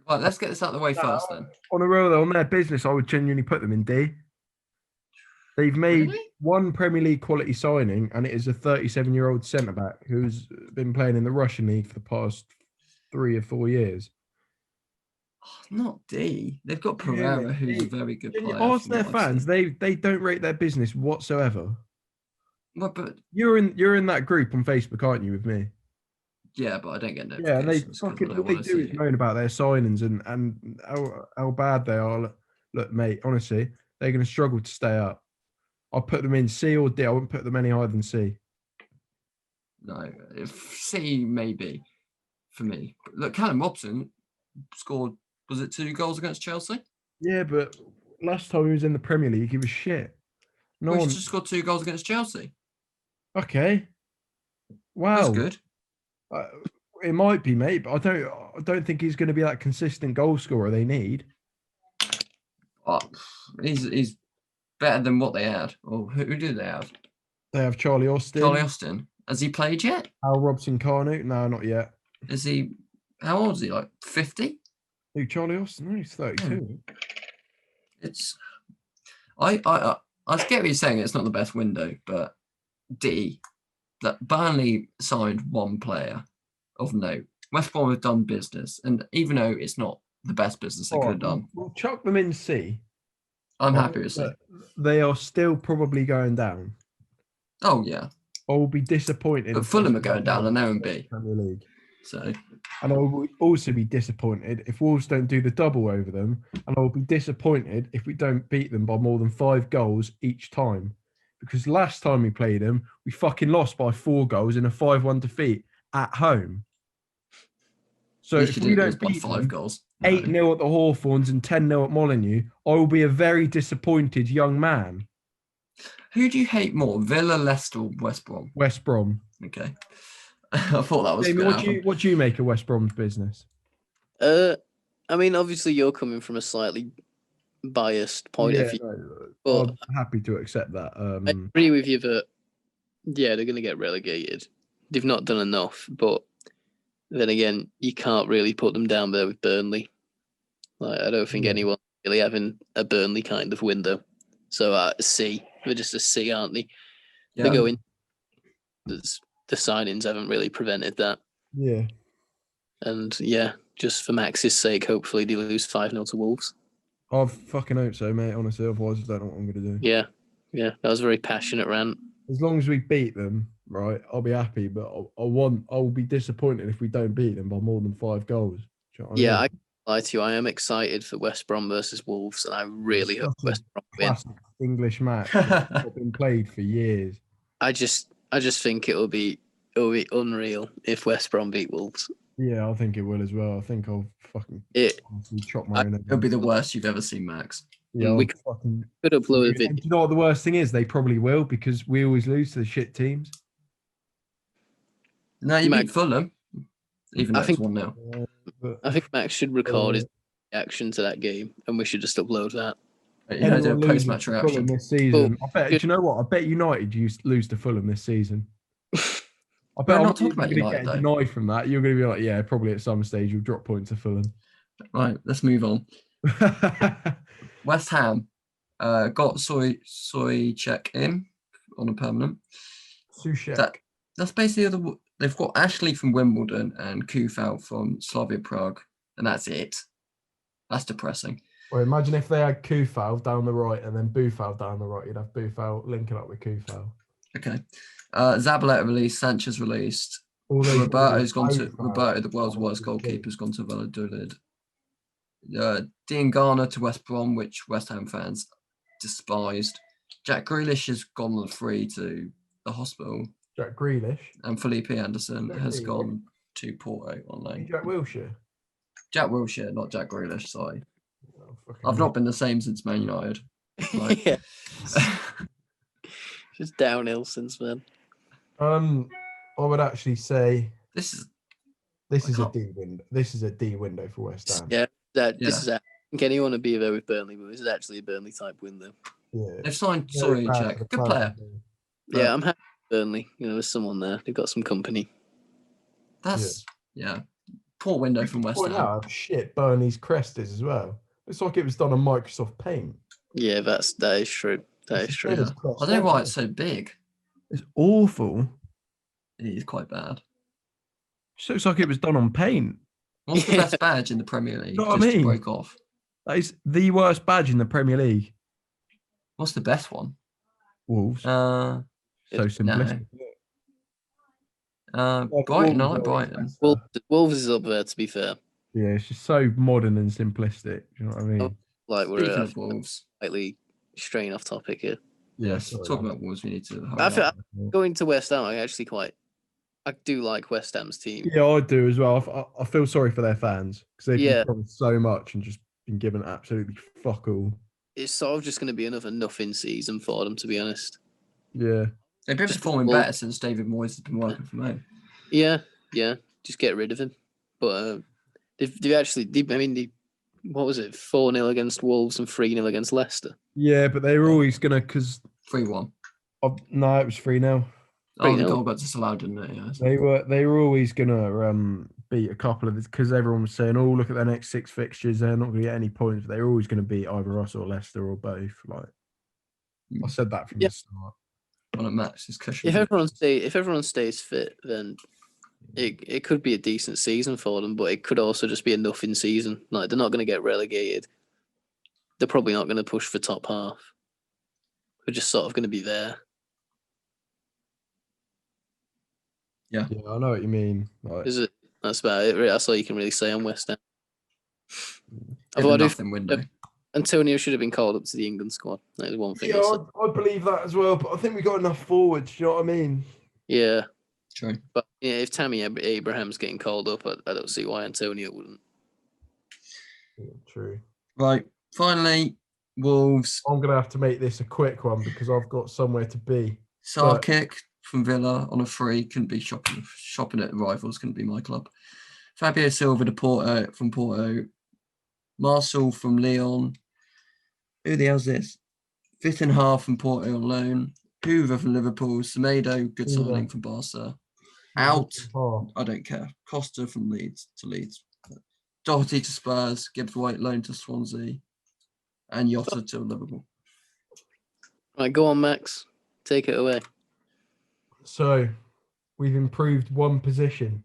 Right, let's get this out of the way first then. On a roll, on their business, I would genuinely put them in D. They've made Really? one Premier League quality signing, and it is a 37-year-old centre-back who's been playing in the Russian league for the past 3 or 4 years. Not D. They've got Yeah, Pereira, mate, who's a they- very good Can you player. ask from their what I've fans? seen. They don't rate their business whatsoever. Well, but You're in that group on Facebook, aren't you, with me? yeah, but I don't get Yeah, and they notifications. 'cause I fucking don't all they wanna do see is it. moan about their signings and how bad they are. Look, mate, honestly, they're going to struggle to stay up. I'll put them in C or D. I wouldn't put them any higher than C. No, if C maybe for me. But look, Callum Robson scored. Was it 2 goals against Chelsea? Yeah, but last time he was in the Premier League, he was shit. No Well, one. he's just scored 2 goals against Chelsea. Okay. Wow. That's good. It might be, mate, but I don't think he's going to be that consistent goal scorer they need. Oh, he's better than what they had. Or who did they have? They have Charlie Austin. Charlie Austin. Has he played yet? Al Robson-Kanu? No, not yet. Is he? How old is he? Like 50? Who, Charlie Austin? No, he's 32. It's. I get what you're saying. It's not the best window, but D. That Burnley signed one player of note. West Brom have done business, and even though it's not the best business they could have done, We'll chuck them in C. I'm happy with C. But they are still probably going down. Oh yeah, I will be disappointed. but if Fulham are they going down, and they're in win the B. Premier League. So, And I will also be disappointed if Wolves don't do the double over them. And I will be disappointed if we don't beat them by more than 5 goals each time. Because last time we played them, we fucking lost by 4 goals in a 5-1 defeat at home. So at if least you we didn't lose don't by beat 5 them, goals. No. 8-0 at the Hawthorns and 10-0 at Molineux, I will be a very disappointed young man. Who do you hate more, Villa, Leicester, or West Brom? West Brom. Okay, I thought that was. Jamie, gonna happen. what do you make of West Brom's business? I mean, obviously you're coming from a slightly biased point of view. No, but I'm happy to accept that. I agree with you that, yeah, they're going to get relegated. They've not done enough, but then again, you can't really put them down there with Burnley. Like, I don't think anyone's really having a Burnley kind of window. So C, they're just a C, aren't they? Yeah. They go in. The signings haven't really prevented that. Yeah. And yeah, just for Max's sake, hopefully they lose 5-0 to Wolves. I fucking hope so, mate. Honestly, otherwise I don't know what I'm going to do. Yeah, that was a very passionate rant. As long as we beat them, right, I'll be happy. But I'll be disappointed if we don't beat them by more than 5 goals. Do you know what I mean? I can't lie to you. I am excited for West Brom versus Wolves, and I really hope Such a West Brom win. Classic English match. It's been played for years. I just think it'll be unreal if West Brom beat Wolves. Yeah, I think it will as well. I think I'll fucking chop my own. It'll be the worst you've ever seen, Max. Yeah, we fucking could upload a And video. do you know what the worst thing is? They probably will because we always lose to the shit teams. No, you Max- beat Fulham, even though I it's think- 1-0. I think Max should record his reaction to that game, and we should just upload that. You're going to do a Anyone loses post-match to Fulham reaction. this season. I bet. good- Do you know what? I bet United lose to Fulham this season. I We're bet not talking about you're United, get though. denied from that. You're going to be like, yeah, probably at some stage you'll drop points to Fulham. Right, let's move on. West Ham got Soy check in on a permanent. Sushek. That's basically they've got Ashley from Wimbledon and Kufal from Slavia Prague, and that's it. That's depressing. Well, imagine if they had Kufal down the right and then Bufal down the right. You'd have Bufal linking up with Kufal. Okay. Zabaleta released, Sanchez released. All they Roberto's do gone is to Bufal. Roberto, the world's worst goalkeeper, has gone to Valladolid. Dean Garner to West Brom, which West Ham fans despised. Jack Grealish has gone on free to the hospital, Jack Grealish. and Felipe Anderson Jack has Grealish. gone to Porto on loan. Jack Wilshere. Jack Wilshere, not Jack Grealish. Sorry, Oh, fucking I've not been the same since Man United. Like- Yeah. Just downhill since then. I I would actually say This is this is a can't- D window. This is a D window for West Ham. Yeah, this Yeah. is. I think anyone would be there with Burnley, but this is actually a Burnley type window. Yeah. they've signed Very bad for Jack. the Good club, player. isn't But Yeah, I'm happy with Burnley. There's someone there. They've got some company. that's poor window from it? West Point Ham. out how shit Burnley's crest is as well. It's like it was done on Microsoft Paint. Yeah, that is true. That It's is the true. same as Yeah. crest I don't know why everywhere. it's so big. It's awful. It is quite bad. Just looks like it was done on paint. What's the Yeah. best badge in the Premier League? Know what I Just to mean? break off. That is the worst badge in the Premier League. What's the best one? Wolves. Uh, So simplistic. Brighton. I Wolves like are Brighton. better. Wolves is up there, to be fair. Yeah, it's just so modern and simplistic. Do you know what I mean? Like Speaking we're of Wolves, slightly straying off topic here. yes. sorry, Talking man. about Wolves, we need to. I hurry feel- up. Going to West Ham, I do like West Ham's team. Yeah, I do as well. I feel sorry for their fans because they've Yeah. been promised so much and just been given absolutely fuck all. It's sort of just going to be another nothing season for them, to be honest. Yeah. They've been Just performing Wolves. better since David Moyes has been working from home. Yeah, just get rid of him. But they've actually, what was it, 4-0 against Wolves and 3-0 against Leicester? Yeah, but they were always gonna because 3-1. no, it was 3-0. Oh, the 3-0. goal got disallowed, didn't it? Yeah. They were always gonna beat a couple of this because everyone was saying, "Oh, look at their next 6 fixtures. They're not gonna get any points." But they were always gonna beat either us or Leicester or both. Like I said that from Yeah. the start. On a match, his cushion. If everyone stays fit, then it could be a decent season for them, but it could also just be a nothing season. Like they're not going to get relegated. They're probably not going to push for top half. They're just sort of going to be there. Yeah, I know what you mean. Like, Is it? That's about it. That's all you can really say on West Ham. Given Although I do nothing window. Antonio should have been called up to the England squad. That is one thing. yeah, I believe that as well. But I think we got enough forwards. You know what I mean? Yeah, True. but yeah, if Tammy Abraham's getting called up, I don't see why Antonio wouldn't. Yeah, true. Right. Finally, Wolves. I'm gonna have to make this a quick one because I've got somewhere to be. Sarkic from Villa on a free. Couldn't be shopping at rivals. Couldn't be my club. Fabio Silva from Porto. Marcel from Lyon. Who the hell's this? Fifth and half from Porto on loan. Hoover from Liverpool. Semedo, good Hoover. signing from Barca. Out. Oh, I don't care. Costa from Leeds. Doherty to Spurs. Gibbs White loan to Swansea. And Yotta to Liverpool. Right, go on, Max. Take it away. so we've improved one position.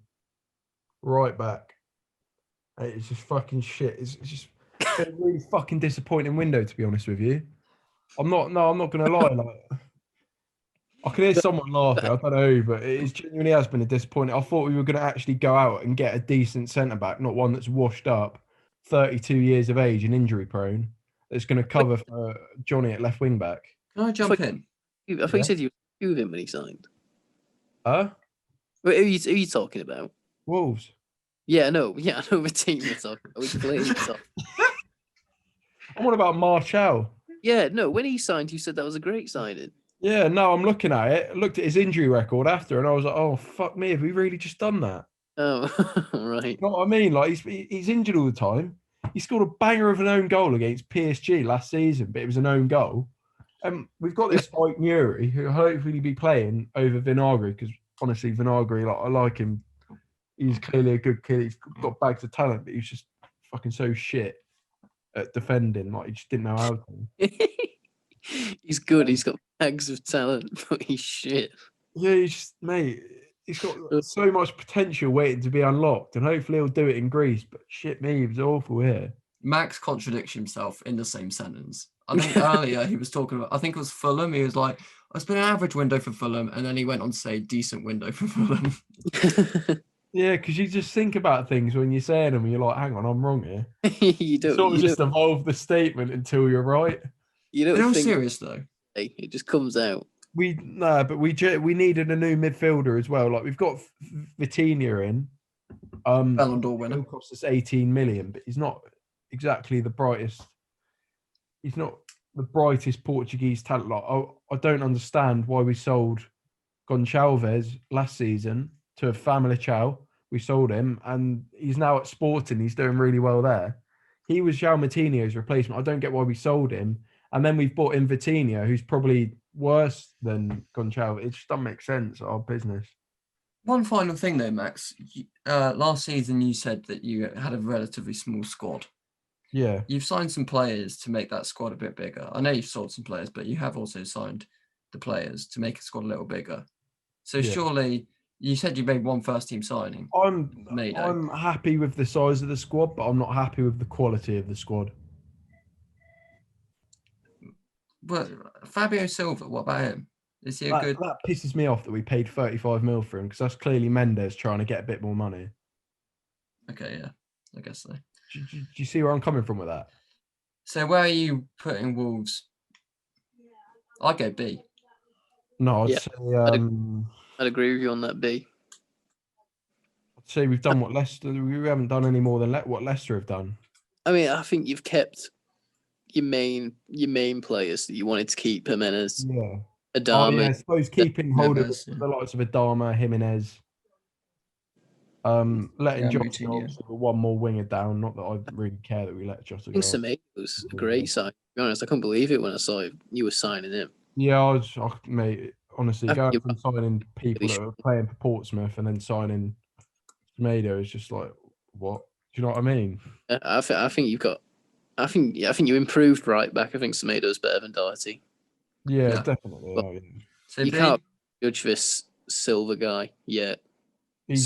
Right back. It's just fucking shit. It's just been a really fucking disappointing window, to be honest with you. I'm not gonna lie. Like, I can hear someone laughing. I don't know who, but it genuinely has been a disappointment. I thought we were going to actually go out and get a decent centre back, not one that's washed up, 32 years of age and injury prone, that's going to cover for Johnny at left wing back. Can I jump in? I thought you said you were with him when he signed. Huh? Wait, who are you talking about? Wolves. Yeah, I know the team you're talking about. Which player you're talking about. I'm on about Martial. Yeah, no, when he signed, you said that was a great signing. Yeah, no, I'm looking at it. I looked at his injury record after, and I was like, "Oh fuck me, have we really just done that?" Oh, right. You know what I mean? Like he's injured all the time. He scored a banger of an own goal against PSG last season, but it was an own goal. And we've got this Ike Nuri, who will hopefully be playing over Vinagre, because honestly, Vinagre, like I like him. He's clearly a good kid. He's got bags of talent, but he's just fucking so shit at defending. Like he just didn't know how to. He's good. He's got bags of talent, but he's shit. Yeah, he's just, mate. He's got so much potential waiting to be unlocked, and hopefully he'll do it in Greece. But shit, me, he was awful here. Max contradicts himself in the same sentence. I think earlier he was talking about, I think it was Fulham. He was like, it's been an average window for Fulham. And then he went on to say decent window for Fulham. Yeah, because you just think about things when you're saying them and you're like, hang on, I'm wrong here. You don't. Sort of You just don't, evolve the statement until you're right. you don't I'm think serious though. it just comes out. We needed a new midfielder as well. Like we've got Vitinha in. Ballon d'Or winner. He'll cost us 18 million, but he's not exactly the brightest. He's not the brightest Portuguese talent. Like, I don't understand why we sold Goncalves last season to Famalicão. We sold him, and he's now at Sporting. He's doing really well there. He was João Moutinho's replacement. I don't get why we sold him. And then we've bought in Vitinha, who's probably worse than Goncalves. It just doesn't make sense, our business. One final thing though, Max. Last season you said that you had a relatively small squad. Yeah. You've signed some players to make that squad a bit bigger. I know you've sold some players, but you have also signed the players to make a squad a little bigger. So surely, you said you made one first team signing. I'm happy with the size of the squad, but I'm not happy with the quality of the squad. But Fabio Silva, what about him? Is he good? That pisses me off that we paid 35 mil for him, because that's clearly Mendes trying to get a bit more money. Okay, yeah, I guess so. Do you see where I'm coming from with that? So where are you putting Wolves? I'd go B. No, I'd say I'd agree with you on that B. I'd say we've done what Leicester. We haven't done any more than what Leicester have done. I mean, I think you've kept your main players that you wanted to keep, Jimenez, Adama. I suppose keeping hold of the likes of Adama, Jimenez, letting Jota go with one more winger down. Not that I really care that we let Jota go. I think Semedo's a great sign. To be honest, I couldn't believe it when I saw you were signing him. Yeah, mate, honestly, going from signing people that are playing for Portsmouth and then signing Semedo is just like, what? Do you know what I mean? I think you've got. I think you improved right back. I think Semedo's better than Doherty. Yeah. Definitely. So you can't judge this Silva guy yet. I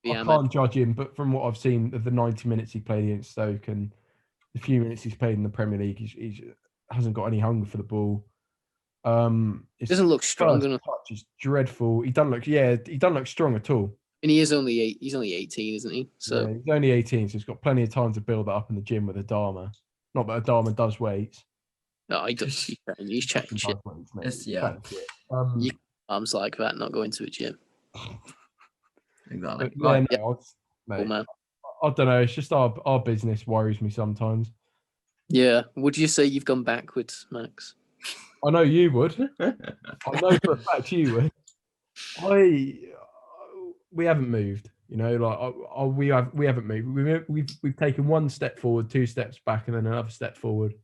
can't judge him, but from what I've seen of the 90 minutes he played against Stoke and the few minutes he's played in the Premier League, he hasn't got any hunger for the ball. He doesn't look strong enough. Touch is dreadful. He doesn't look strong at all. And he's only 18, isn't he? So he's only 18, so he's got plenty of time to build that up in the gym with Adama. Not that Adama does weights. No, he does. He's chatting shit. You arms like that, not going to a gym. Exactly. Right. I don't know. It's just our business worries me sometimes. Yeah. Would you say you've gone backwards, Max? I know you would. I know for a fact you would. We haven't moved. You know, like we haven't moved. We've taken one step forward, 2 steps back, and then another step forward,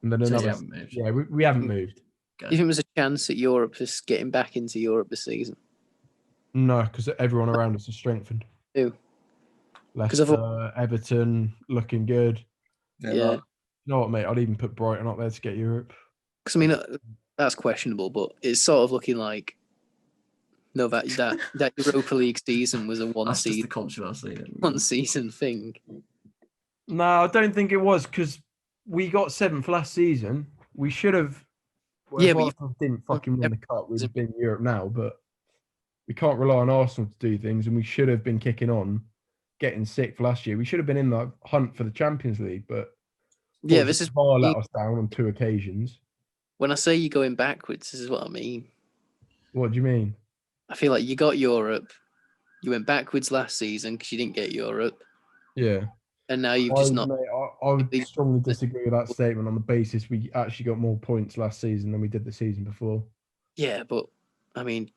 and then another. Yeah, we haven't moved. Do you think there's a chance at Europe just getting back into Europe this season? No, because everyone around us is strengthened. Who? Leicester, Everton, looking good. Yeah. You know what, mate? I'd even put Brighton up there to get Europe. Because I mean, that's questionable, but it's sort of looking like that Europa League season was a one season thing. No, I don't think it was, because we got 7th last season. We should have. But didn't fucking win the cup. We'd have been in Europe now, but we can't rely on Arsenal to do things, and we should have been kicking on, getting 6th last year. We should have been in the hunt for the Champions League, but this is VAR let us down on 2 occasions. When I say you're going backwards, this is what I mean. What do you mean? I feel like you got Europe. You went backwards last season because you didn't get Europe. Yeah. And now you've just not. Mate, I would strongly disagree with that statement on the basis we actually got more points last season than we did the season before. Yeah, but I mean,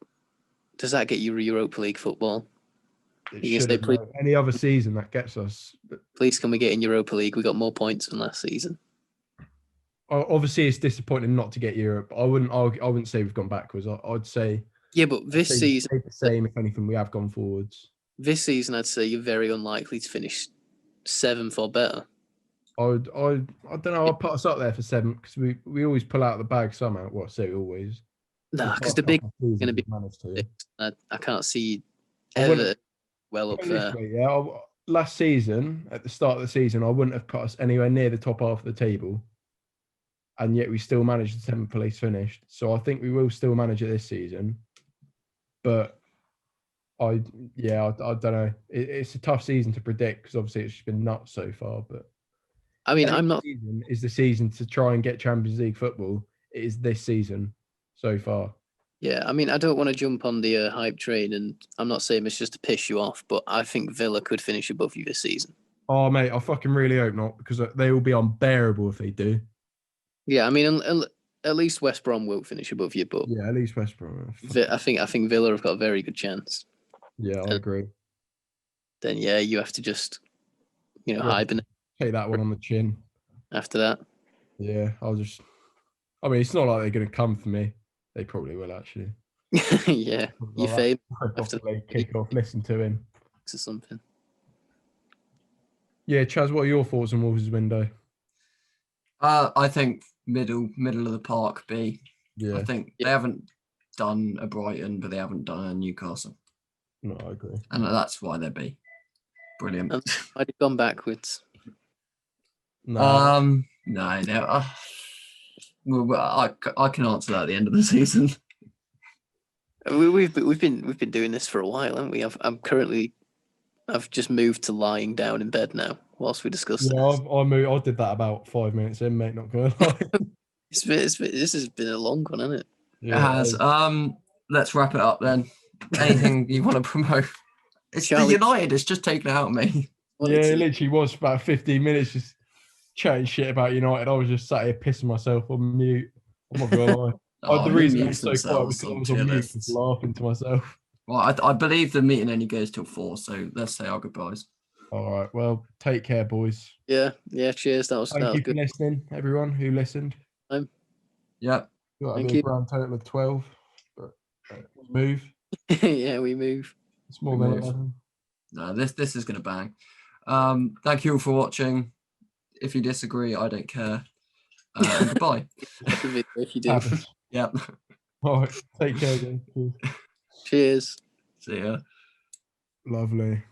does that get you Europa League football? Any other season that gets us. Please, can we get in Europa League? We got more points than last season. Obviously, it's disappointing not to get Europe. I wouldn't say we've gone backwards. I'd say. Yeah, but this season, the same. If anything, we have gone forwards. This season, I'd say you're very unlikely to finish 7th or better. I don't know. I'll put us up there for 7th because we always pull out the bag somehow. Well, I say always. Nah, because the big is going to be. I can't see ever well up there. Yeah, last season at the start of the season, I wouldn't have put us anywhere near the top half of the table, and yet we still managed the 7th place finished. So I think we will still manage it this season, but. I don't know. It's a tough season to predict because obviously it's just been nuts so far. But I mean, Season is the season to try and get Champions League football. It is this season so far. Yeah, I mean, I don't want to jump on the hype train, and I'm not saying it's just to piss you off, but I think Villa could finish above you this season. Oh, mate, I fucking really hope not, because they will be unbearable if they do. Yeah, I mean, at least West Brom will finish above you, but Yeah, at least West Brom. I think Villa have got a very good chance. Yeah, I agree. Then you have to just hibernate Take that one on the chin. after that. Yeah, I mean, it's not like they're going to come for me. They probably will, actually. Yeah, you fade after they kick off. Listen to him. or something. Yeah, Chaz, what are your thoughts on Wolves' window? I think middle of the park B. Yeah. I think they haven't done a Brighton, but they haven't done a Newcastle. No, I agree. And that's why they're B. Brilliant. I'd have gone backwards. No. No. I can answer that at the end of the season. We've been doing this for a while, haven't we? I've just moved to lying down in bed now whilst we discuss this. I did that about 5 minutes in, mate. Not gonna lie. This has been a long one, hasn't it? Yeah, it has. Let's wrap it up then. Anything you want to promote? It's the United. It's just taken out of me. Yeah, it literally was about 15 minutes just chatting shit about United. I was just sat here pissing myself on mute. I'm not gonna lie. The reason I was so quiet was because I was on mute, just laughing to myself. Well, I believe the meeting only goes till 4, so let's say our goodbyes. All right. Well, take care, boys. Yeah. Cheers. Thank you for listening, everyone who listened. Yeah. Thank you. Grand total of 12. But move. Yeah, we move. It's more than 11. No, this is gonna bang. Thank you all for watching. If you disagree, I don't care. Goodbye. If you do. Yeah. All right. Take care, guys. Cheers. See ya. Lovely.